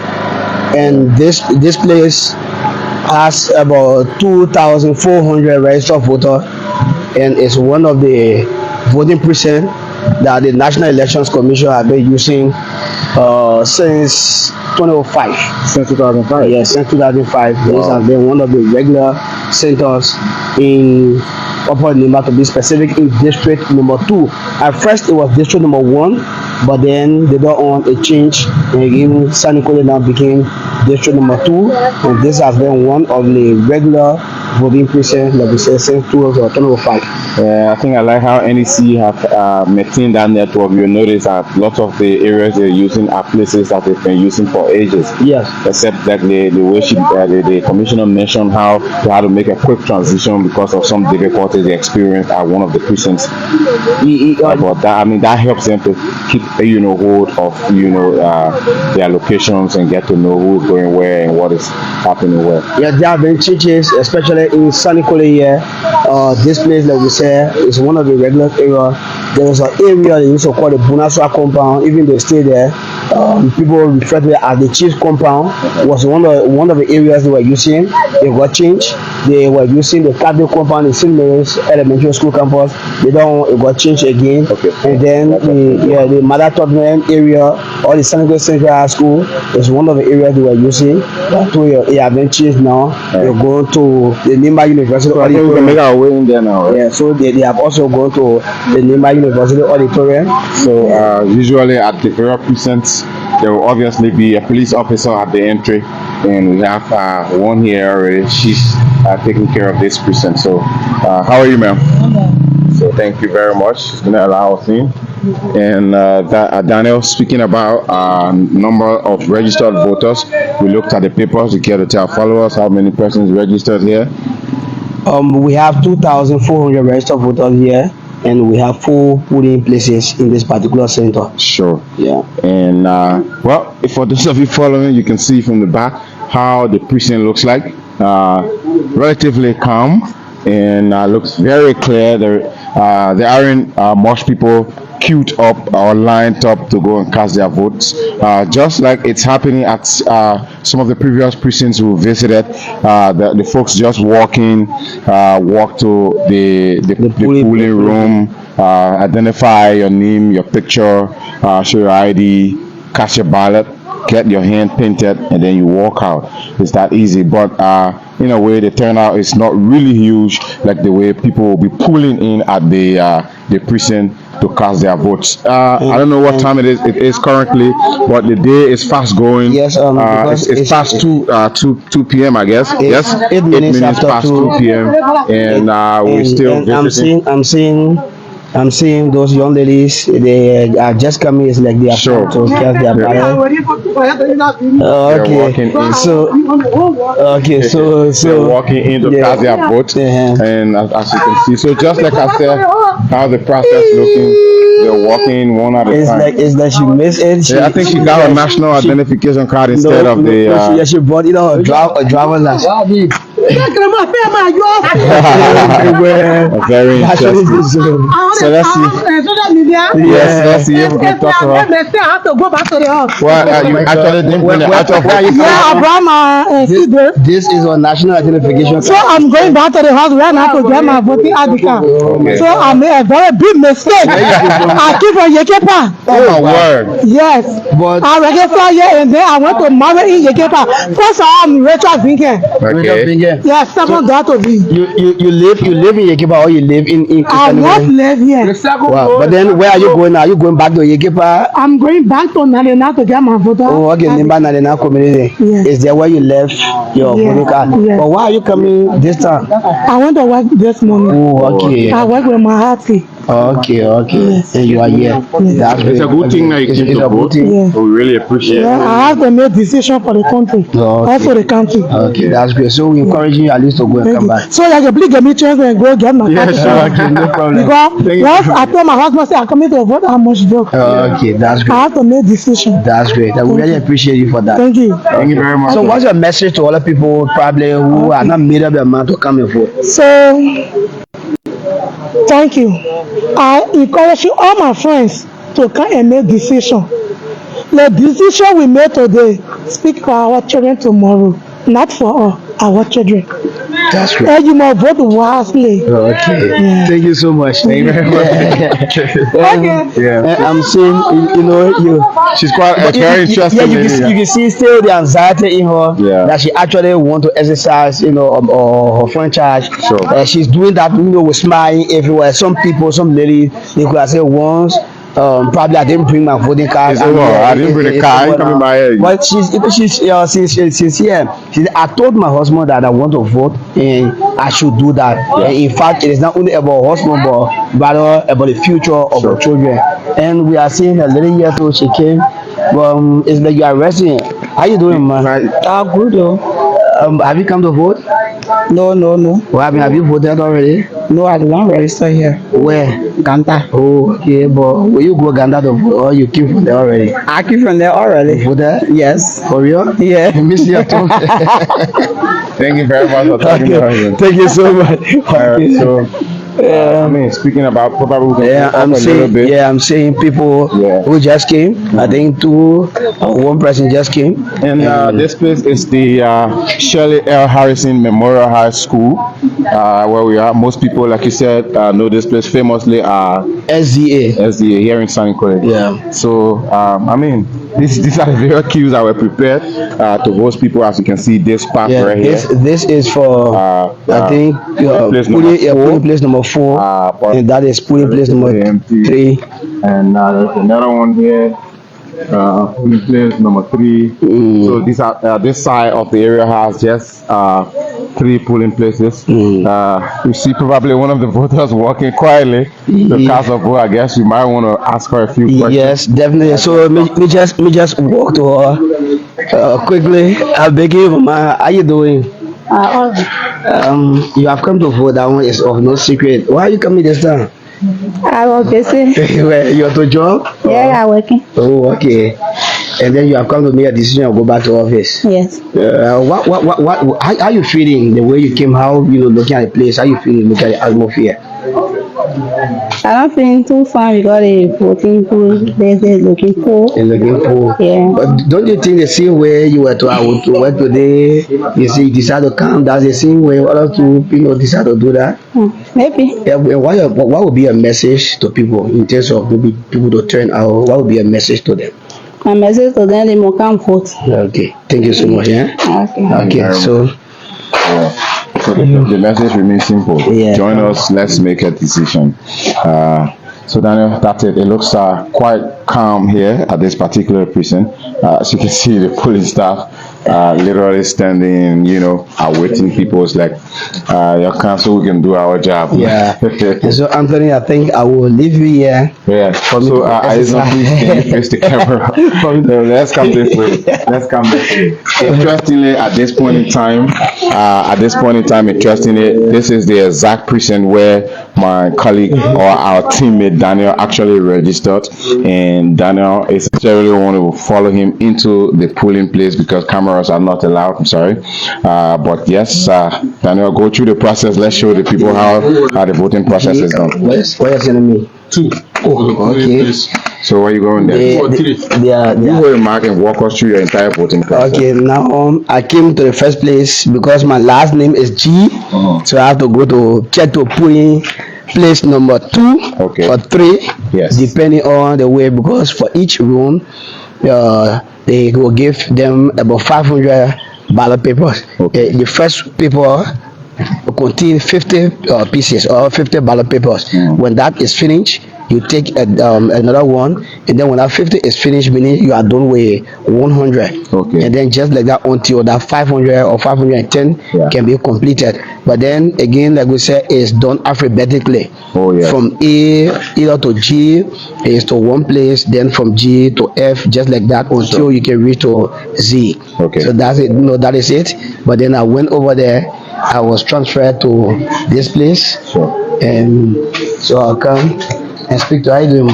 And this place has about 2,400 registered voters, and it's one of the voting precincts that the National Elections Commission has been using since 2005. Since 2005? Yes, since 2005. Wow. This has been one of the regular centers in Upper Nimba, to be specific, in District number 2. At first, it was District number 1, but then they got on a change, and again, Senatorial now became District number 2, and this has been one of the regular voting precincts that we say since 2005. I think I like how NEC have maintained that network. You notice that lots of the areas they're using are places that they've been using for ages. Yes. Except that the way the commissioner mentioned how they had to make a quick transition because of some difficulties they experienced at one of the precincts. But that, I mean, that helps them to keep hold of their locations and get to know who's going where and what is happening where. Yeah, there have been changes, especially in Senatorial here. This place that we say is one of the regular areas. There was an area they used to call the Bonaswa compound. Even they stay there. People refer to it as the Chiefs compound. Was one of the areas they were using. They got changed. They were using the Catholic compound in St. Mary's Elementary School campus. It got changed again. Okay. And then the Mother Tottenham area or the Senatorial Central High School is one of the areas they were using. So it has been changed now. They're going to the Nimba University. So I think we can make our way in there now. Right? Yeah. So they have also gone to the Nimba University auditorium. So usually at the various precincts, there will obviously be a police officer at the entry and we have one here already. She's taking care of this precinct. So, how are you, ma'am? So, thank you very much. She's gonna allow us in. And Daniel, speaking about number of registered voters, we looked at the papers. You care to tell followers how many persons registered here? We have 2,400 registered voters here, and we have 4 polling places in this particular center. Sure. Yeah. And well, for those of you following, you can see from the back how the precinct looks like. Relatively calm and looks very clear. There aren't much people queued up or lined up to go and cast their votes. Just like it's happening at some of the previous precincts we visited, the folks just walk to the polling room, identify your name, your picture, show your ID, cast your ballot, get your hand painted, and then you walk out. It's that easy. But in a way, the turnout is not really huge, like the way people will be pulling in at the precinct to cast their votes. I don't know what time it is currently, but the day is fast going. Yes, it's past 2 p.m. I guess. Yes, 8 minutes after past 2 p.m. And we're still visiting. I'm seeing those young ladies. They are just coming. It's like they are sure to cast their ballot. So they're walking in to cast their vote, and as you can see, so just like I said, how the process looking. They're walking one at a time. It's like she missed it. I think she got a national identification card instead of the. She bought it on a driver's license. Very interesting. So let's see. Yes, let's see if we can talk about. I have to go back to the house. Well, you actually didn't bring it out of. Yeah, I brought my This is a national identification card. So I'm going back to the house right now to get my voting ID card. Okay. So I made a very big mistake. I keep on Yekepa. Oh my word. Yes. But I registered here and then I went to marry in Yekepa. First of all, I'm Rachel Vinken. Okay. Yes, second daughter to be. You live in Yekepa or you live in I once live here. Wow. But then where are you going now? Are you going back to Yekepa? I'm going back to Nalena to get my voter. Oh, okay, Nimba Nalena community. Yes. Is there where you left your voting card? Yes. But why are you coming this time? I went to work this morning. Oh, okay. I work with my hearty. Okay. Yes. And you are here. Yes. That's It's a good thing that you keep the vote. Yeah. We really appreciate it. I have to make decision for the country. Also the country. Okay, that's great. So we encourage you at least to go and come back. So I can please get me chance and go get my card. Okay, no problem. Because once I told my husband, say I'm coming to vote, I must vote. Okay, that's great. I have to make decision. That's great. I really appreciate you for that. Thank you. Thank you very much. So what's your message to other people probably who are not made up their mind to come and vote? So thank you. I encourage you, all my friends, to come and make decision. The decision we made today speak for our children tomorrow, not for our children. That's great. And you must vote wisely. Okay. Yeah. Thank you so much. Thank you very much. Okay. Yeah. I'm seeing, she's quite very interesting. Yeah, you can see still the anxiety in her. Yeah. That she actually want to exercise, her franchise. Sure. She's doing that, with smiling everywhere. Some people, some ladies, they could have said once. Probably I didn't bring my voting card. I didn't bring the car. I'm coming by here. But she's here. I told my husband that I want to vote and I should do that. Yeah. In fact, it is not only about husband, but rather about the future of our children. And we are seeing a lady here too. She came. It's like you are resting. How you doing, man? Good though. Have you come to vote? No. Well, have you voted already? No, I did not register here. Where? Ganta. Oh, okay, but will you go Ganta to vote or you came from there already? I came from there already. Voted? Yes. For real? Yeah. I miss you too. Thank you very much for talking about it. Thank you so much. I mean, speaking about probably I'm saying people who just came. I think one person just came. And this place is the Shirley L. Harrison Memorial High School, where we are. Most people, like you said, know this place famously. SDA here in Sunny College. Yeah. So I mean, these are the very cues that were prepared to host people. As you can see, this park right here. This is for I think polling place number 4, and that is polling place number 3. And there's another one here. polling place number 3. So this side of the area has just 3 polling places. You see probably one of the voters walking quietly to cast a vote. I guess you might want to ask her a few questions. Yes, definitely. So me just walk to her quickly. I beg you, Mama. How you doing? You have come to vote. That one is of no secret. Why are you coming this time? I was busy. Where you at the job? Yeah, I'm working. Oh, okay. And then you have come to make a decision and go back to office. Yes. How you feeling the way you came? How looking at the place? How you feeling looking at the atmosphere? I'm not feeling too fine because the voting pool they're looking full. It's looking full. Yeah. But don't you think the same way you were to work today, you see, you decide to come, that's the same way other two people decide to do that? Maybe. Yeah. What would be a message to people in terms of maybe people to turn out? What would be a message to them? My message to them, they must come vote. Okay. Thank you so much. Yeah. Okay. So. So the message remains simple. Join us. Let's make a decision. So Daniel, that's it. It looks quite calm here at this particular precinct. As you can see, the police staff literally standing, awaiting people. It's like, your council, we can do our job. Yeah. So Anthony, I think I will leave you here. Yeah. So please can you face the camera? Let's come this way. Interestingly, at this point in time, interestingly, this is the exact precinct where my colleague or our teammate Daniel actually registered, and Daniel is actually want to follow him into the polling place because cameras are not allowed. I'm sorry, but yes, Daniel, go through the process. Let's show the people how the voting process is done. What is sending me? 2. Oh, okay. So where you going there? You go to mark and walk us through your entire voting process. Okay, now I came to the first place because my last name is G, so I have to go to check to polling place number 2 or 3, depending on the way, because for each room they will give them about 500 ballot papers. The first paper contain 50 pieces or 50 ballot papers. When that is finished, you take another one, and then when that 50 is finished, meaning you are done with 100. And then just like that until that 500 or 510 can be completed. But then again, like we said, it's done alphabetically. From A either to G is to one place, then from G to F, just like that until you can reach to Z. So that's it. That is it. But then I went over there. I was transferred to this place, and so I'll come and speak to Idrim.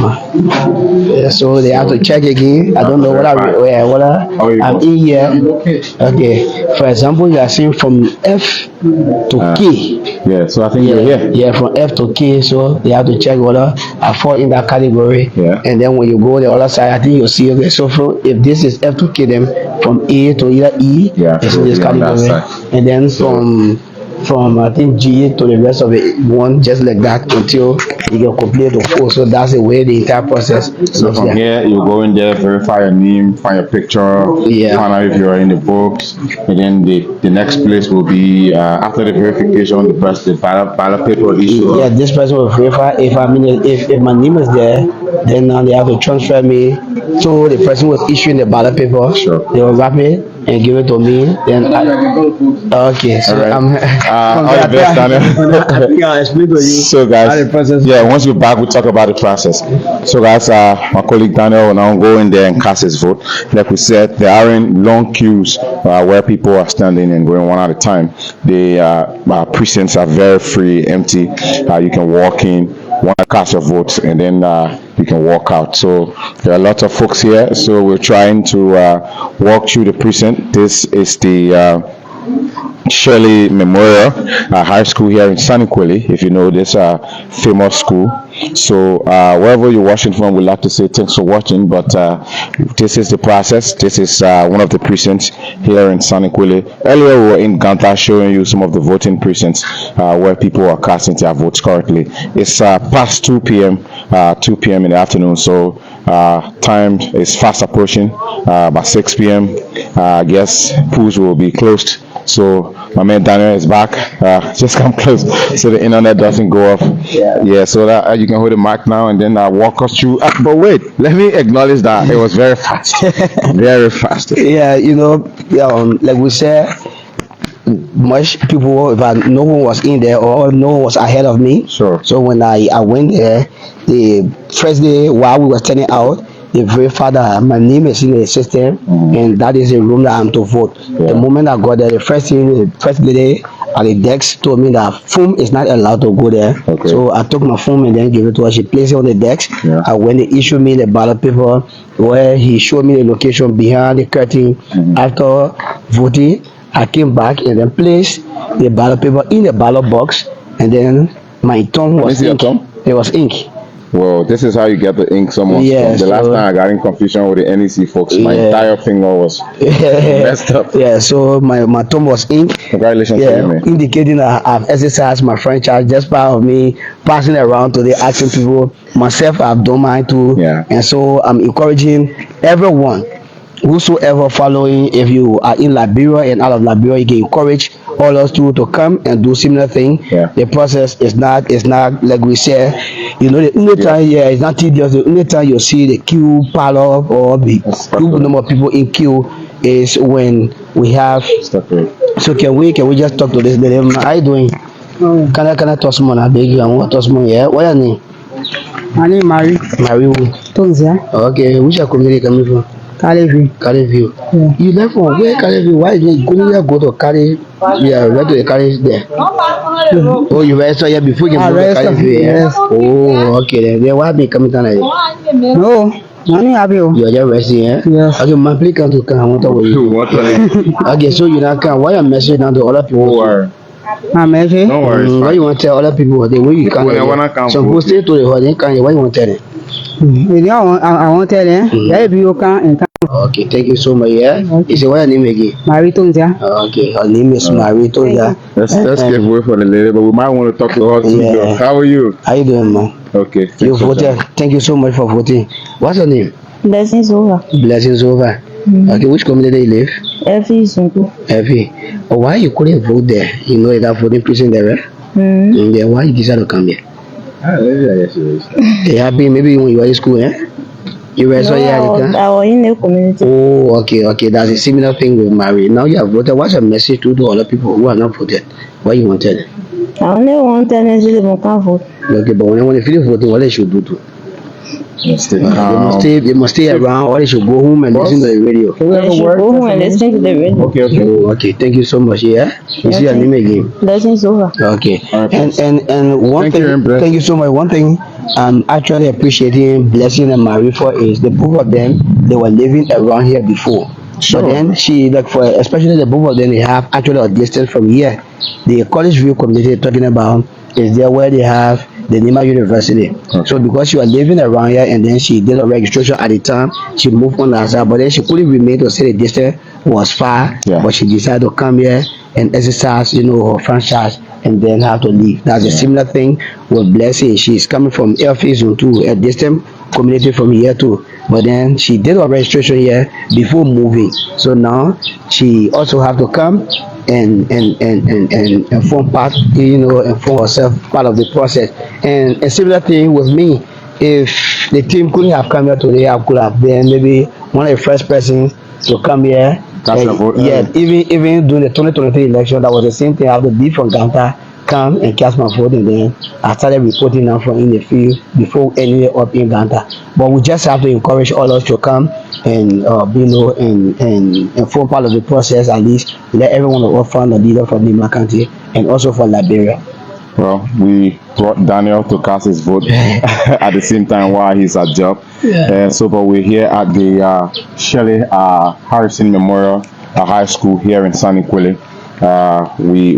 So they have to check again. I don't know what I'm in here. Okay. For example, you are saying from F to K. Yeah, so I think you're here. Yeah, from F to K. So they have to check whether I fall in that category. And then when you go the other side, I think you'll see, okay, so if this is F to K, then from A to either E, it's in this category. And then from I think G to the rest of it, one just like that until you get complete the full. So that's the way the entire process. So from here, you go in there, verify your name, find your picture, find out if you are in the books, and then the next place will be after the verification, the ballot paper issue. Yeah, this person will verify if if my name is there, then now they have to transfer me to the person who was issuing the ballot paper. They will wrap it and give it to me. Then okay, so I'm all the best, Daniel. I'll explain to you. So guys, once you're back, we'll talk about the process. So guys, my colleague Daniel will now go in there and cast his vote. Like we said, there are in long queues where people are standing and going one at a time. The precincts are very free, empty. You can walk in, want to cast your votes, and then you can walk out. So there are lots of folks here. So we're trying to walk through the precinct. This is the Shirley Memorial High School here in Saniquelli, if you know this famous school. So wherever you're watching from, we'd like to say thanks for watching, but this is the process. This is one of the precincts here in Saniquelli. Earlier we were in Ganta showing you some of the voting precincts where people are casting their votes currently. It's past 2 p.m. 2 p.m. in the afternoon, so time is fast approaching. By 6 p.m. I guess pools will be closed. So my man Daniel is back. Just come close so the internet doesn't go off. Yeah, so that you can hold the mic now and then walk us through. But wait, let me acknowledge that it was very fast, very fast. Yeah, like we said, much people, if no one was in there or no one was ahead of me. Sure. So when I went there, the first day while we were turning out, they verified that my name is in the system, and that is the room that I'm to vote. The moment I got there, the first lady at the desk told me that phone is not allowed to go there. Okay. So I took my phone and then gave it to her. She placed it on the desk. And when they issued me the ballot paper, where he showed me the location behind the curtain, after voting, I came back and then placed the ballot paper in the ballot box, and then my thumb was ink. It was ink. Well, this is how you get the ink someone. Yes, the last time I got in confusion with the NEC folks, my entire finger was messed up. Yeah, so my thumb was ink. Congratulations to you, man. Indicating that I've exercised my franchise just by of me passing around to the asking people. Myself, I've done mine too. Yeah. And so I'm encouraging everyone, whosoever following, if you are in Liberia and out of Liberia, you can encourage all us to come and do similar thing. The process is not like we said, the only time it's not tedious. The only time you see the queue pile up or the number of people in queue is when we have. So can we just talk to this lady? How you doing? Can I talk someone? I beg you, I want to talk someone. Yeah, what your name? My name Marie. Marie who? Tonzia. Okay, which community coming from? Caliview. Caliview. Yeah. You left from where Caliview? Why did you go to Cali? Yeah, where to the Cali there? Oh, you registered here before you go to Caliview? Yes. Oh, okay. Then why be coming down like that? No, nothing happy. You are just resting, eh? Yes. Okay, my please come to come. I want to wait. Okay, so you not come. Why you message down to other people? I'm okay. Don't worry. Why you want to tell other people the way you can? Some people stay to the hall, they can't. Why you want to tell them? I want to tell them. Yeah, you can. Okay, thank you so much. Yeah, you say what your name again? Marie Tonzia. Okay, her name is Marie Tonzia. Let's give way for the lady, but we might want to talk to her too. Yeah. How are you? How you doing, man? Okay. You voted. Thank you so much for voting. What's your name? Blessings over. Blessings over. Okay, which community you live? Every single. Every. Oh, why you couldn't vote there? You know that voting prison there, right? Yeah, why you decided to come here? They happy maybe when you were in school, eh? You were so I was in the community. Oh, okay. That's a similar thing with Marie. Now you have voted. What's your message to other people who have not voted? What you want to tell them? I only want to tell them they can't vote. Okay, but when they finish voting, what they should do too? They must stay around, or they should go home and listen to the radio. They should go home and listen to the radio. Okay. Thank you so much. Yeah. You see your name again. Blessings over. Okay. And one thing. Thank you so much. One thing I'm actually appreciating Blessing and Marie for is the both of them. They were living around here before. But then she especially the both of them, they have actually a distance from here. The college view community talking about is there where they have the Nimba University. So because she was living around here and then she did a registration at the time, she moved on herself, but then she couldn't remain to say the distance was far, but she decided to come here and exercise, her franchise and then have to leave. That's a similar thing with Blessing. She's coming from LFA Zone 2, a distant community from here too. But then she did her registration here before moving. So now she also have to come and form part, and form herself part of the process. And a similar thing with me. If the team couldn't have come here today, I could have been maybe one of the first persons to come here. Even during the 2023 election, that was the same thing. I have to be from Ganta, come and cast my vote, and then I started reporting now from in the field before anywhere up in Ganta. But we just have to encourage all of us to come and and form part of the process. At least let everyone of us find a leader for Nimba County and also for Liberia. Well, we brought Daniel to cast his vote at the same time while he's at job. But we're here at the Shelley Harrison Memorial High School here in San Quilly.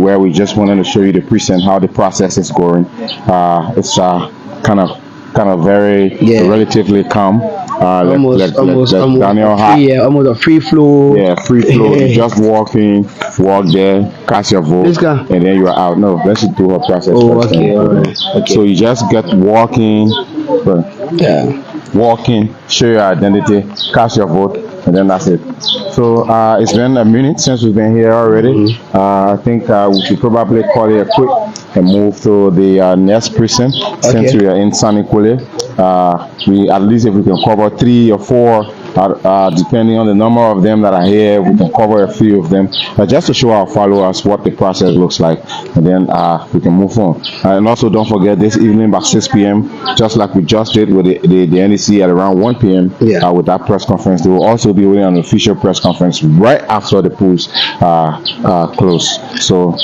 Where we just wanted to show you the precinct, how the process is going. It's kind of very relatively calm. Almost Daniel almost a free flow. Yeah, free flow. You just walk there, cast your vote, and then you are out. No, let's do a process first. Okay. So you just get walking, show your identity, cast your vote, and then that's it. So it's been a minute since we've been here already. I think we should probably call it a quick and move to the next precinct. Since we are in Saniquale, we at least if we can cover 3 or 4, depending on the number of them that are here, we can cover a few of them, just to show our followers what the process looks like, and then we can move on. And also don't forget, this evening by 6 p.m., just like we just did with the NEC at around 1 p.m. With that press conference, they will also be holding an official press conference right after the polls close. So.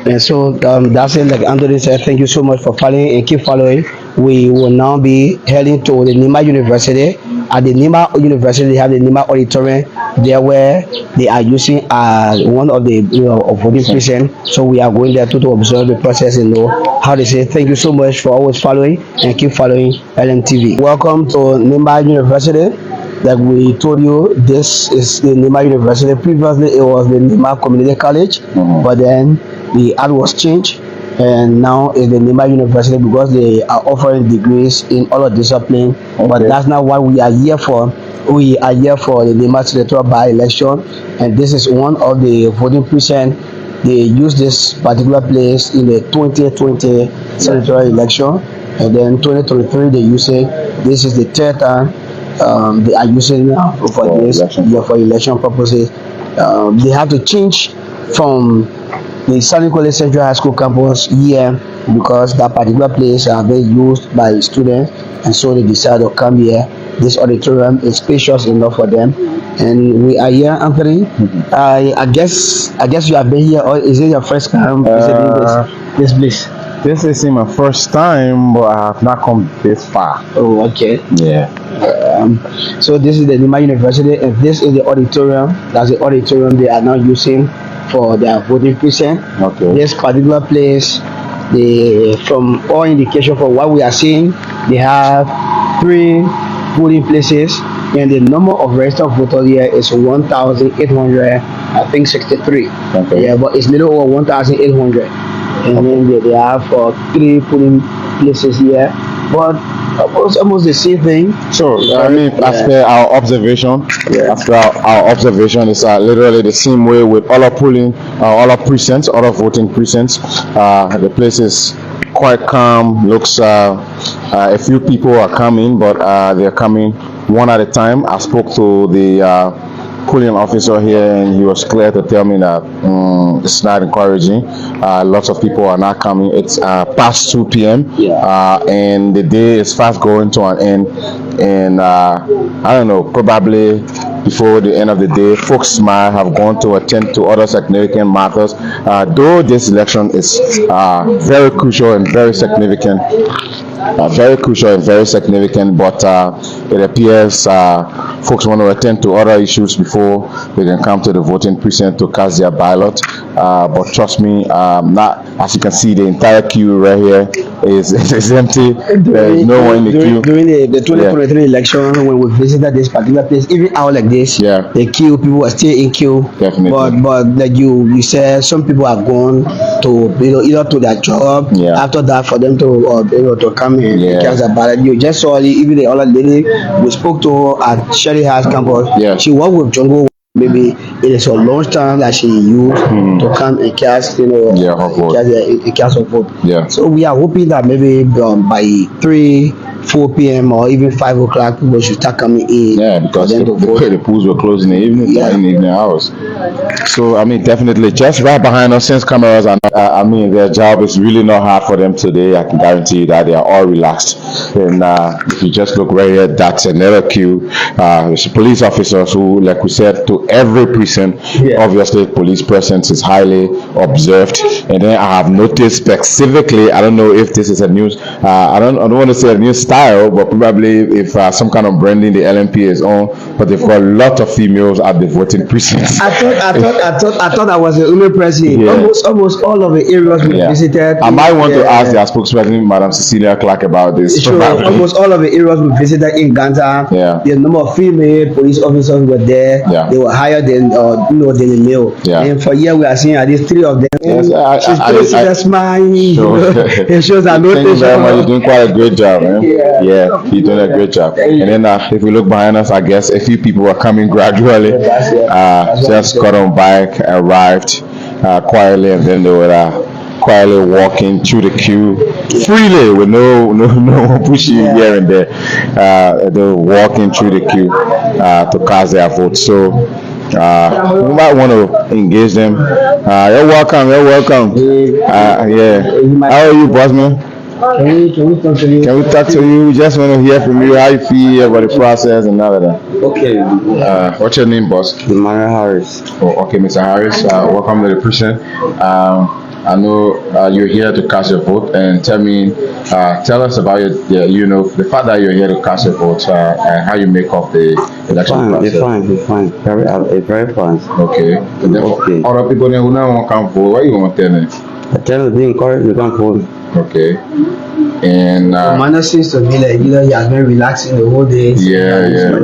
And so that's it. Like Anthony said, thank you so much for following and keep following. We will now be heading to the Nimba University. At the Nimba University, they have the Nimba Auditorium there where they are using one of the voting precinct. So we are going there to observe the process and know how they say. Thank you so much for always following and keep following LMTV. Welcome to Nimba University. Like we told you, this is the Nimba University. Previously, it was the Nimba Community College, but then the ad was changed, and now it's the Nimba University because they are offering degrees in all of disciplines. But that's not what we are here for. We are here for the Nimba Senatorial By-Election, and this is one of the voting precincts. They use this particular place in the 2020 Senatorial election, and then 2023 they use it. This is the third time they are using now for this for election purposes. They have to change from the Saniquale Central High School campus here because that particular place are very used by students, and so they decided to come here. This auditorium is spacious enough for them, and we are here, Anthony. I guess you have been here, or is it your first time visiting this place? This is my first time, but I have not come this far. Oh, okay. Yeah. So this is the Nimba University, and this is the auditorium. That's the auditorium they are now using for their voting precinct. Okay. This particular place, from all indication for what we are seeing, they have 3 voting places, and the number of registered voters here is 1,800, I think 63. Okay. Yeah, but it's little over 1,800. And then they have 3 polling places here, but almost the same thing. So I mean, after our observation, it's literally the same way with all our polling, all our precincts, all our voting precincts. The place is quite calm. Looks a few people are coming, but they're coming one at a time. I spoke to the polling officer here, and he was clear to tell me that it's not encouraging. Lots of people are not coming. It's past 2 p.m. And the day is fast going to an end. And I don't know, probably before the end of the day, folks might have gone to attend to other significant matters. Though this election is very crucial and very significant. But it appears folks want to attend to other issues before they can come to the voting precinct to cast their ballot. But trust me, not as you can see, the entire queue right here is empty. There is no one in the queue. During the 2023 election, when we visited this particular place, even out like this, the queue, people were still in queue. Definitely. But like you said, some people have gone to either to their job. After that, for them to come and cast their ballot. You just saw even the other lady we spoke to her at Sherry House campus. She worked with Jungle. Maybe it is a long time that she used to come and cast, her vote. So we are hoping that maybe by 4 p.m. or even 5 o'clock, people should start coming in. Yeah, because the pools were closed in the evening, in the evening hours. So I mean, definitely, just right behind us, since cameras are their job is really not hard for them today. I can guarantee you that they are all relaxed. And if you just look right here, that's another queue. There's police officers who, like we said, to every precinct. Obviously, police presence is highly observed. And then I have noticed specifically, I don't know if this is a news, I don't want to say a new style, but probably if some kind of branding the LMP is on, but they've got a lot of females at the voting precincts. I thought I was the only person. Almost all of the areas we visited. I might want to ask their spokesperson, Madam Cecilia Clark, about this. Sure, almost all of the areas we visited in Ganta, the number of female police officers were there. They were higher than the male. And for here we are seeing at least 3 of them. She's smiling. It shows that no tension. You're doing quite a great job, man. You're doing a great job. And then if we look behind us, I guess a few people are coming gradually. Just got on bike, arrived quietly, and then they would quietly walking through the queue freely with no one pushing you here and there. They're walking through the queue to cast their vote. So we might want to engage them. You're welcome. You're welcome. Yeah. How are you, boss man? Can we talk to you? Can we talk to you? We just want to hear from you how you feel about the process and all of that. Okay. What's your name, boss? Emmanuel Harris. Oh, okay, Mr. Harris. Welcome to the precinct. I know you're here to cast your vote, and tell us about the fact that you're here to cast your vote and how you make up the election process. It's fine. Very fine. Okay. And then Okay. other people who don't come vote, what you want to tell them? I tell them they encourage me to come vote. Okay. And Commander seems to be like, he has been relaxing the whole day. Yeah.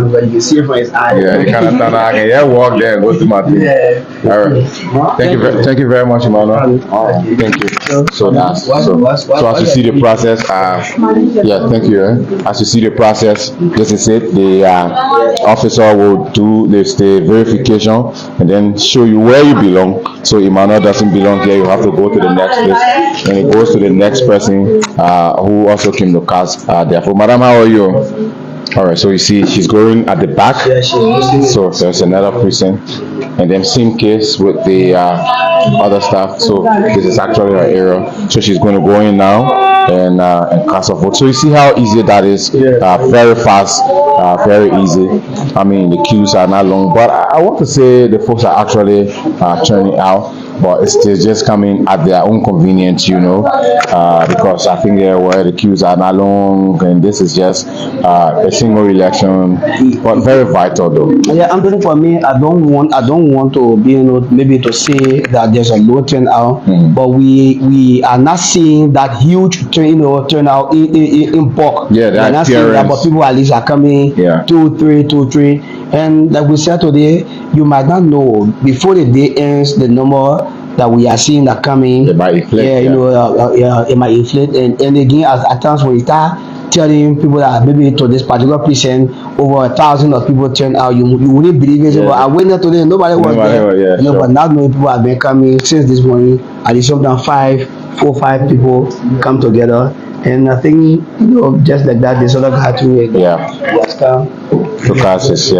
But you can see it from his eyes. Yeah, the kind of time I can walk there and go to my thing. Yeah. All right. Thank you very much, Emmanuel. Thank you. So as you see the process, thank you. As you see the process, this is it. The officer will do the verification and then show you where you belong. So Emmanuel doesn't belong here. You have to go to the next place. And it goes to the next person who also came to cast their vote. Madam, how are you? All right, so you see she's going at the back. So there's another precinct, and then same case with the other staff. So this is actually her area. So she's going to go in now and cast a vote. So you see how easy that is. Very fast, very easy. I mean, the queues are not long, but I want to say the folks are actually turning out. But it's just coming at their own convenience, because I think where the queues are not long, and this is just a single election, but very vital though. Yeah, I'm doing for me. I don't want to be, maybe to say that there's a low turnout, but we are not seeing that huge turnout in bulk. Yeah, we're not seeing that, but people at least are coming 2, 3, and like we said today, you might not know before the day ends the number that we are seeing that coming. It might inflate. It might inflate, and again, at times when you start telling people that maybe to this particular precinct over 1,000 of people turn out, you wouldn't believe it. But I went there today, nobody was there. But now many people have been coming since this morning. At least sometimes 4 or 5 people come together. And I think, just like that, this other guy too. To cast this,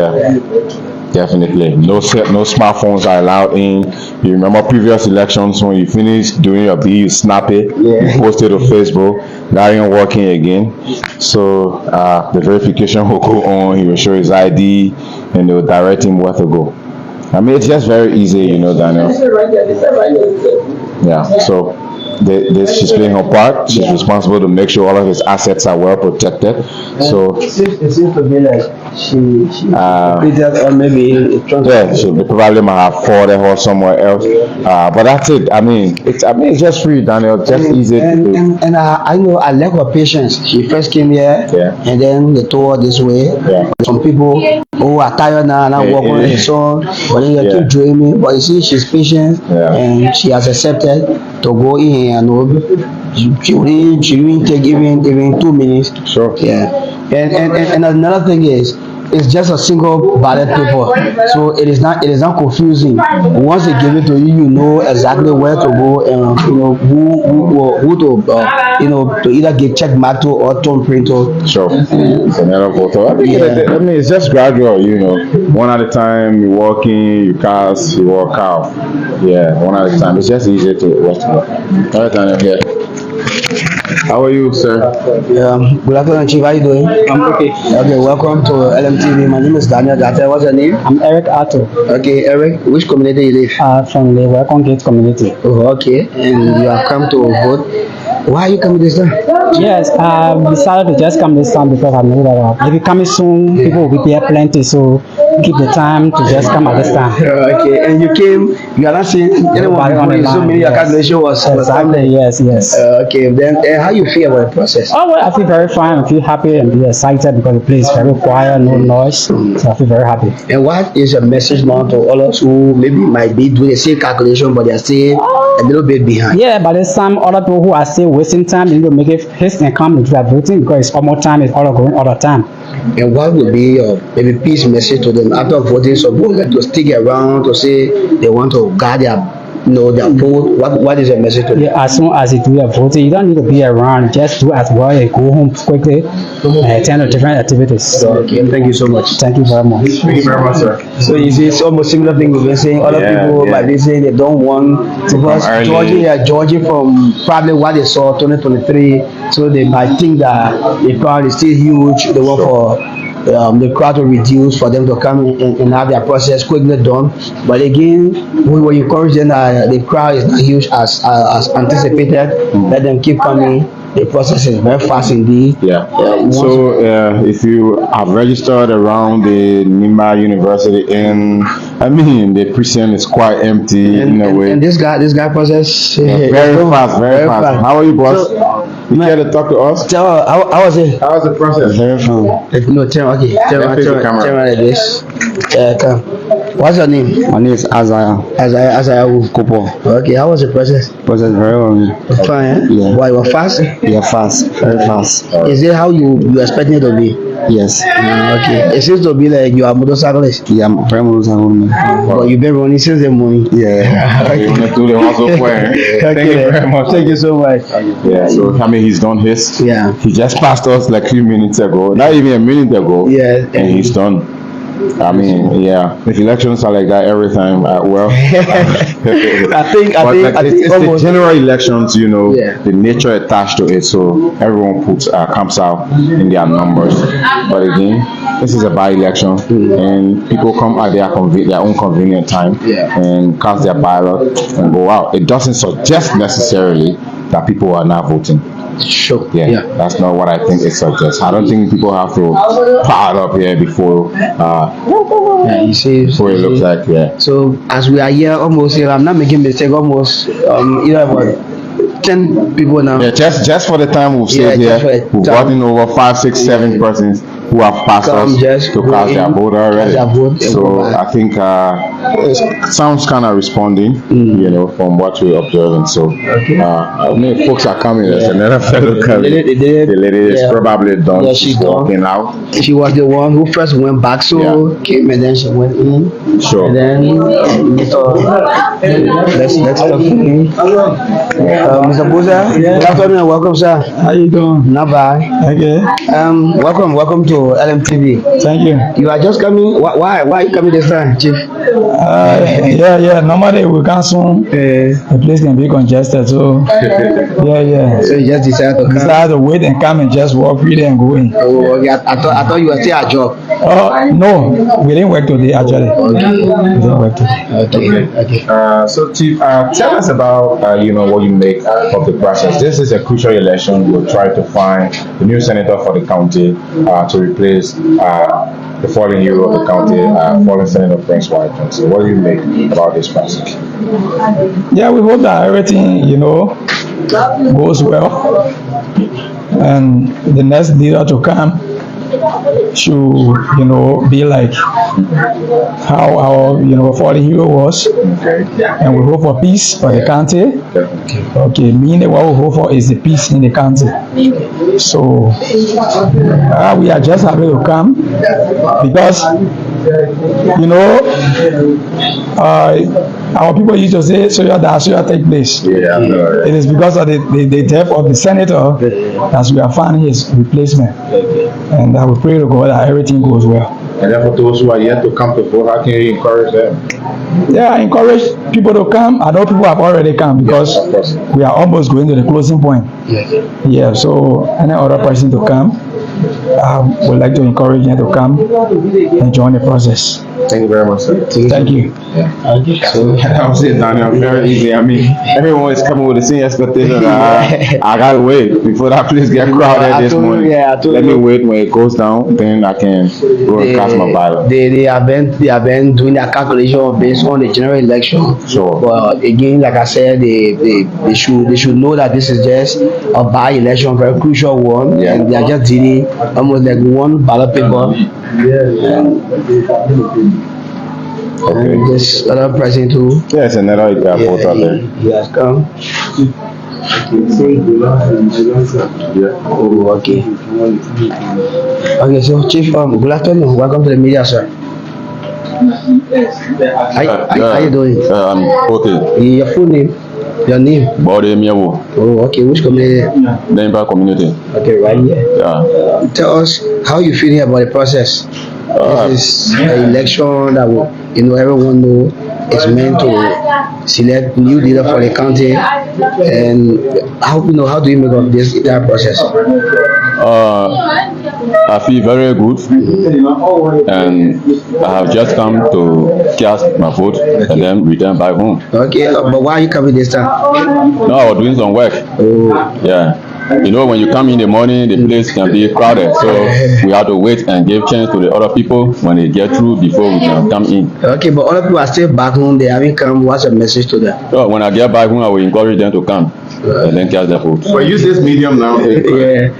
definitely. No smartphones are allowed in. You remember previous elections when you finish doing your bill, you snap it, you post it on Facebook. That ain't working again. So the verification will go on. He will show his ID, and they will direct him where to go. I mean, it's just very easy, Daniel. Yeah. So she's playing her part. She's responsible to make sure all of his assets are well protected. So it seems to be like she or maybe she probably might have forwarded her somewhere else. But that's it. I mean, it's just free, Daniel. Just easy. And I know I like her patience. She first came here, and then they told her this way. Some people who are tired now and walk on the sun, but then you keep dreaming. But you see, she's patient, and she has accepted to go in and she didn't take even 2 minutes. Sure. Yeah. And another thing is, it's just a single ballot paper, so it is not confusing. Once they give it to you, you know exactly where to go and who to to either get check mark to or turn printer. Sure. It's another photo. I mean, it's just gradual. One at a time. You walk in, you cast, you walk out. Yeah, one at a time. It's just easy to watch. All right, Daniel. Here. How are you, sir? Good afternoon, Chief. How are you doing? I'm okay. Okay, welcome to LMTV. My name is Daniel Ganta. What's your name? I'm Eric Arthur. Okay, Eric, which community you live? From the Welcome Gate community. Oh, okay. And you have come to vote. Why are you coming this time? Yes, I decided to just come this time because I know that if you coming soon, people will be here plenty. So keep the time to just come at this time. Okay, and you came. You are not seeing anyone on the line. So maybe your calculation was exactly. Yes. Okay, then how you feel about the process? Oh well, I feel very fine. I feel happy and be excited because the place is very quiet, no noise. So I feel very happy. And what is your message now to all of us who maybe might be doing the same calculation but they are still a little bit behind? Yeah, but there's some other people who are still wasting time. They need to make it his income if they are voting because it's almost time. It's all going all the time. And what would be your maybe peace message to them after voting? So people like to stick around to say they want to guard their know their vote? What is your message to them? Yeah, as soon as you do your voting, you don't need to be around. Just do as well and go home quickly and attend to different activities. Okay, thank you so much. Thank you very much. Thank you very much, sir. So you see, it's almost similar thing we've been saying. Other people might be saying they don't want because Georgia from probably what they saw 2023, so they might think that the crowd is still huge. They want for the crowd to reduce for them to come and have their process quickly done. But again, we will encourage them that the crowd is not huge as anticipated. Let them keep coming. The process is very fast indeed. So if you have registered around the Nimba University, and I mean the precinct is quite empty in a way. And this guy process very fast. How are you, boss? You care to talk to us? How was it? How was the process? Very fun. No, tell me like this. Come. What's your name? My name is Azaya. Azaya Kopo. Okay, how was the process? Process very well. Fine, eh? Yeah. Why, you were fast? Yeah, fast. Very fast. Is it how you expecting it to be? Yes. Okay. It seems to be like you are motorcyclist. Yeah, I'm very motorcycle. But you've been running since the morning. Yeah. You want to do the also Thank you very much. Thank you so much. Yeah, so I mean he's done his. Yeah. He just passed us like a few minutes ago. Not even a minute ago. Yeah. And he's done. I mean, yeah, if elections are like that every time, well, I think it's the general elections, you know, Yeah. the nature attached to it, so everyone comes out in their numbers. But again, this is a by-election, and people come at their own convenient time and cast their ballot and go out. It doesn't suggest necessarily that people are not voting. Sure. Yeah, that's not what I think it suggests. I don't think people have to pile up here before you see, before it looks like So as we are here, almost I'm not making mistake. Almost about 10 people now. Yeah, just for the time we've stayed here, we've gotten over 5, 6, 7 persons who have passed us to cast their vote already. So I think it sounds kind of responding, you know, from what we're observing. So I mean, folks are coming. There's another fellow coming. The lady is probably done. Yeah, she's walking out. She was the one who first went back, so came and then she went in. Sure. And then let's talk to him. Mr. Boza, good afternoon and welcome, sir. How you doing? Not bad. Okay. Welcome to LMTV. Thank you. You are just coming. Why are you coming this time, Chief? Yeah. Normally we come soon. The place can be congested, so yeah. So you just decided to come. Decided to wait and come and just walk freely and go in. Oh, okay. I thought you were still at job. No, we didn't work today actually. Okay. We didn't work today. Okay. So Chief, tell us about you know what you make of the process. This is a crucial election. We'll try to find the new senator for the county to replace the fallen hero of the county, fallen Senator Prince White. So what do you make about this process? Yeah, we hope that everything, you know, goes well, and the next leader to come should, you know, be like how our, you know, fallen hero was. And we hope for peace for the county. Okay, meaning what we hope for is the peace in the county. So we are just happy to come because, you know, our people used to say, so that take place. It is because of the death of the senator that we are finding his replacement. And I will pray to God that everything goes well. And then for those who are yet to come to vote, how can you encourage them? Yeah, I encourage people to come. I know people have already come because we are almost going to the closing point. Yeah, so any other person to come, I would like to encourage them to come and join the process. Thank you very much, sir. Thank you. So I was saying, Daniel, very easy. I mean, everyone is coming with the same expectation. I gotta wait before that place get crowded this morning. Let me wait when it goes down, then I can go and cast my ballot. They have been doing their calculation based on the general election. Sure. But again, like I said, they should know that this is just a by-election, very crucial one, and they are just dealing almost like one ballot paper. Okay. This other person too. Yes, another voter there. He has come. Oh, okay. Okay, so Chief, good afternoon. Welcome to the media, sir. How you doing? I'm okay. Your full name? Your name? Bode Miawo. Oh, okay. Which community? Nimba community. Okay, right here. Yeah. Tell us how you feeling about the process. This is an election that will, everyone know is meant to select new leader for the county. And how do you make of this entire process? I feel very good, and I have just come to cast my vote and then return back home. Okay, but why are you coming this time? No, I was doing some work. Oh. Yeah. When you come in the morning, the place can be crowded, so we have to wait and give chance to the other people when they get through before we can come in. Okay, but other people are still back home. They haven't come. What's your message to them? So when I get back home, I will encourage them to come and then cast their vote. But use this medium now. Yeah.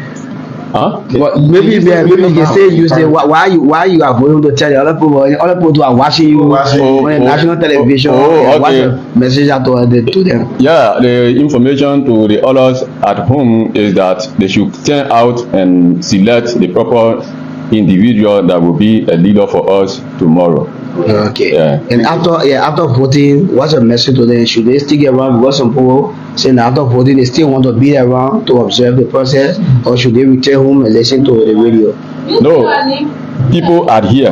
Huh? But maybe you can say use the why you are going to tell the other people who are watching you on the national television. Okay. What's your message to them? Yeah, the information to the others at home is that they should turn out and select the proper individual that will be a leader for us tomorrow. Okay. Yeah. And after voting, what's your message to them? Should they stick around? Because some people saying after voting they still want to be around to observe the process, or should they return home and listen to the radio? No, people are here.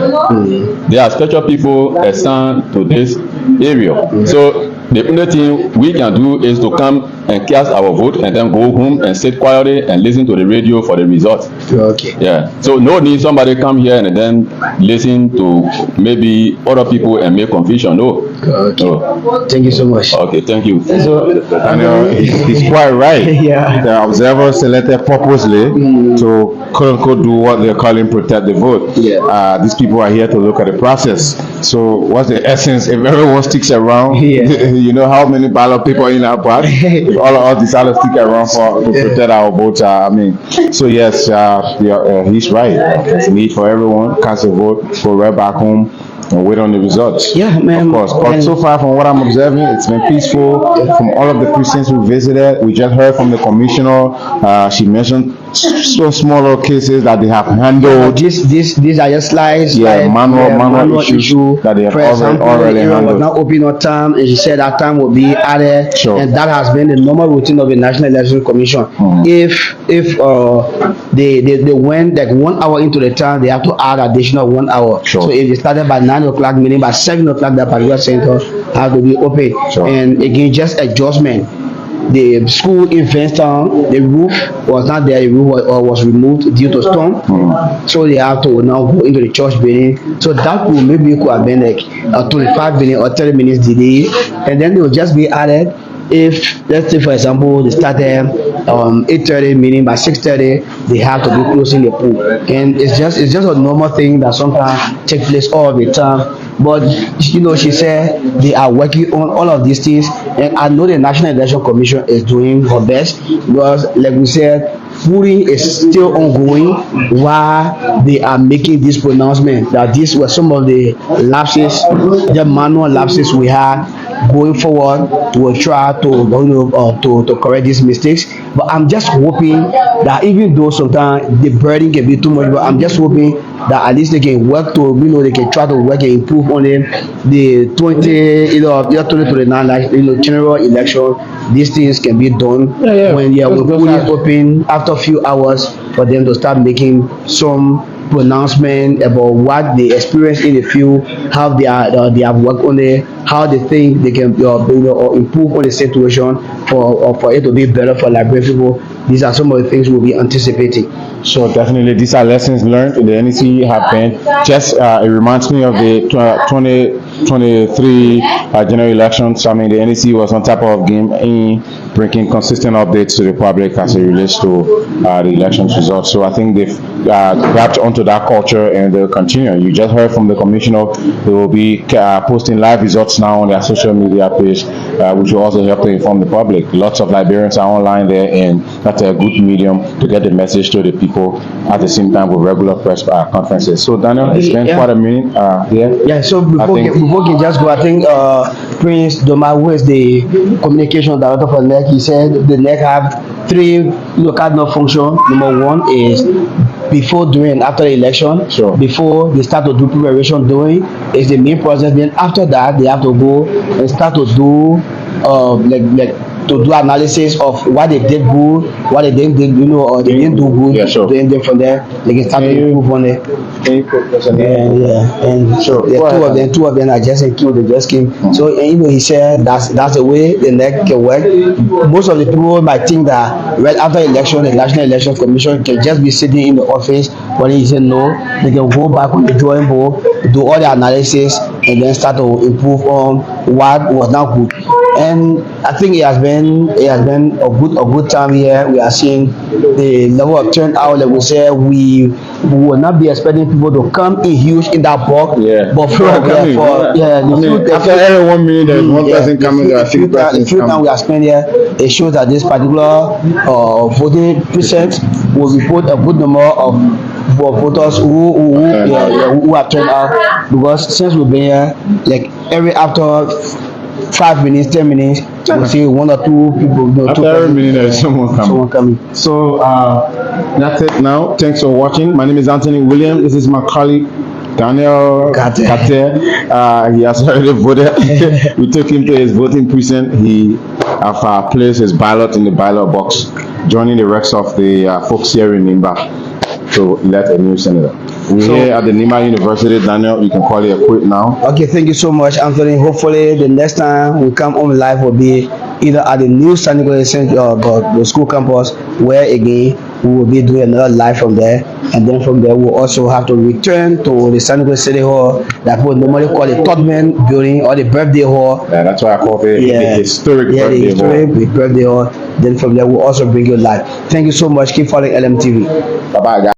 There are special people assigned to this area. So the only thing we can do is to come and cast our vote and then go home and sit quietly and listen to the radio for the results. Okay. Yeah. So no need somebody come here and then listen to maybe other people and make confusion. No. Okay. No. Thank you so much. Okay, thank you. So, he's quite right. Yeah. The observers selected purposely to quote unquote do what they're calling protect the vote. Yeah. These people are here to look at the process. So what's the essence? If everyone sticks around, you know how many ballot people in our part. If all of us decide to stick around to protect our votes. So yes, he's right. There's a need for everyone. Cast a vote, go right back home and wait on the results. Yeah, man. Of course. But so far, from what I'm observing, it's been peaceful. From all of the precincts we visited, we just heard from the commissioner. She mentioned so smaller cases that they have handled. These are just slides. Yeah, manual issues that they have already handled. Was not open on time, and she said that time will be added. Sure. And that has been the normal routine of the National Election Commission. If they went like 1 hour into the time, they have to add additional 1 hour. Sure. So if they started by 9 o'clock, meaning by 7 o'clock, that particular center have to be open. Sure. And again, just adjustment. The school in Fairstown, the roof was not there. The roof was removed due to storm. So they have to now go into the church building. So that will maybe could have been like a 25 minute or 30 minutes delay, and then they will just be added. If let's say for example they started 8:30, meaning by 6:30 they have to be closing the pool, and it's just a normal thing that sometimes takes place all the time. But she said they are working on all of these things, and I know the National Election Commission is doing her best, because like we said, voting is still ongoing while they are making this pronouncement that these were some of the lapses, the manual lapses we had. Going forward, we'll try to correct these mistakes. But I'm just hoping that even though sometimes the burden can be too much, but I'm just hoping that at least they can work they can try to work and improve on the 2029 general election. These things can be done when we put it open after a few hours for them to start making some pronouncement about what they experience in the field, how they have worked on it, how they think they can or improve on the situation for it to be better for Liberian people. These are some of the things we'll be anticipating. So definitely, these are lessons learned. The NEC have been just. It reminds me of the 2023 general elections. I mean, the NEC was on top of game in bringing consistent updates to the public as it relates to the elections results. So I think they've grabbed onto that culture and they'll continue. You just heard from the commissioner. They will be posting live results now on their social media page, which will also help to inform the public. Lots of Liberians are online there, and that's a good medium to get the message to the people at the same time with regular press conferences. So Daniel, it's been quite a minute here. Yeah, so before we can just go, I think Prince Doma, who is the communication director for NEC, he said the NEC have 3 cardinal functions. Number 1 is before, during, and after the election. Sure. Before they start to do preparation, doing is the main process. Then after that, they have to go and start to do to do analysis of what they did good, what they didn't do, or they didn't do good. Yeah, sure. Then from there they can start to improve on it. And sure. The two of them are just included. They just came. So he said that's the way the neck can work. Most of the people might think that right after election, the National Election Commission can just be sitting in the office. But he said no, they can go back on the drawing board, do all the analysis, and then start to improve on what was not good. And I think it has been a good time here. We are seeing the level of turnout. Like we say, we will not be expecting people to come in huge in that bulk. Yeah. But after every 1 minute, there's one person coming. The few time we are spending here, it shows that this particular voting precinct will report a good number of voters who have turned out, because since we've been here, like every after 5 minutes, 10 minutes, you see one or two people. After every minute, there's someone coming. So that's it now. Thanks for watching. My name is Anthony William. This is my colleague Daniel Gante. He has already voted. We took him to his voting precinct. He have placed his ballot in the ballot box, joining the rest of the folks here in Nimba to elect a new senator. We're here at the Nimba University. Daniel, you can call it a quit now. Okay, thank you so much, Anthony. Hopefully, the next time we come on live will be either at the new Senatorial the school campus, where again we will be doing another live from there, and then from there we'll also have to return to the Senatorial City Hall that we normally call the Todman building or the birthday hall. Yeah, that's why I call it the historic birthday hall. Then from there we'll also bring you live. Thank you so much. Keep following LMTV. Bye bye, guys.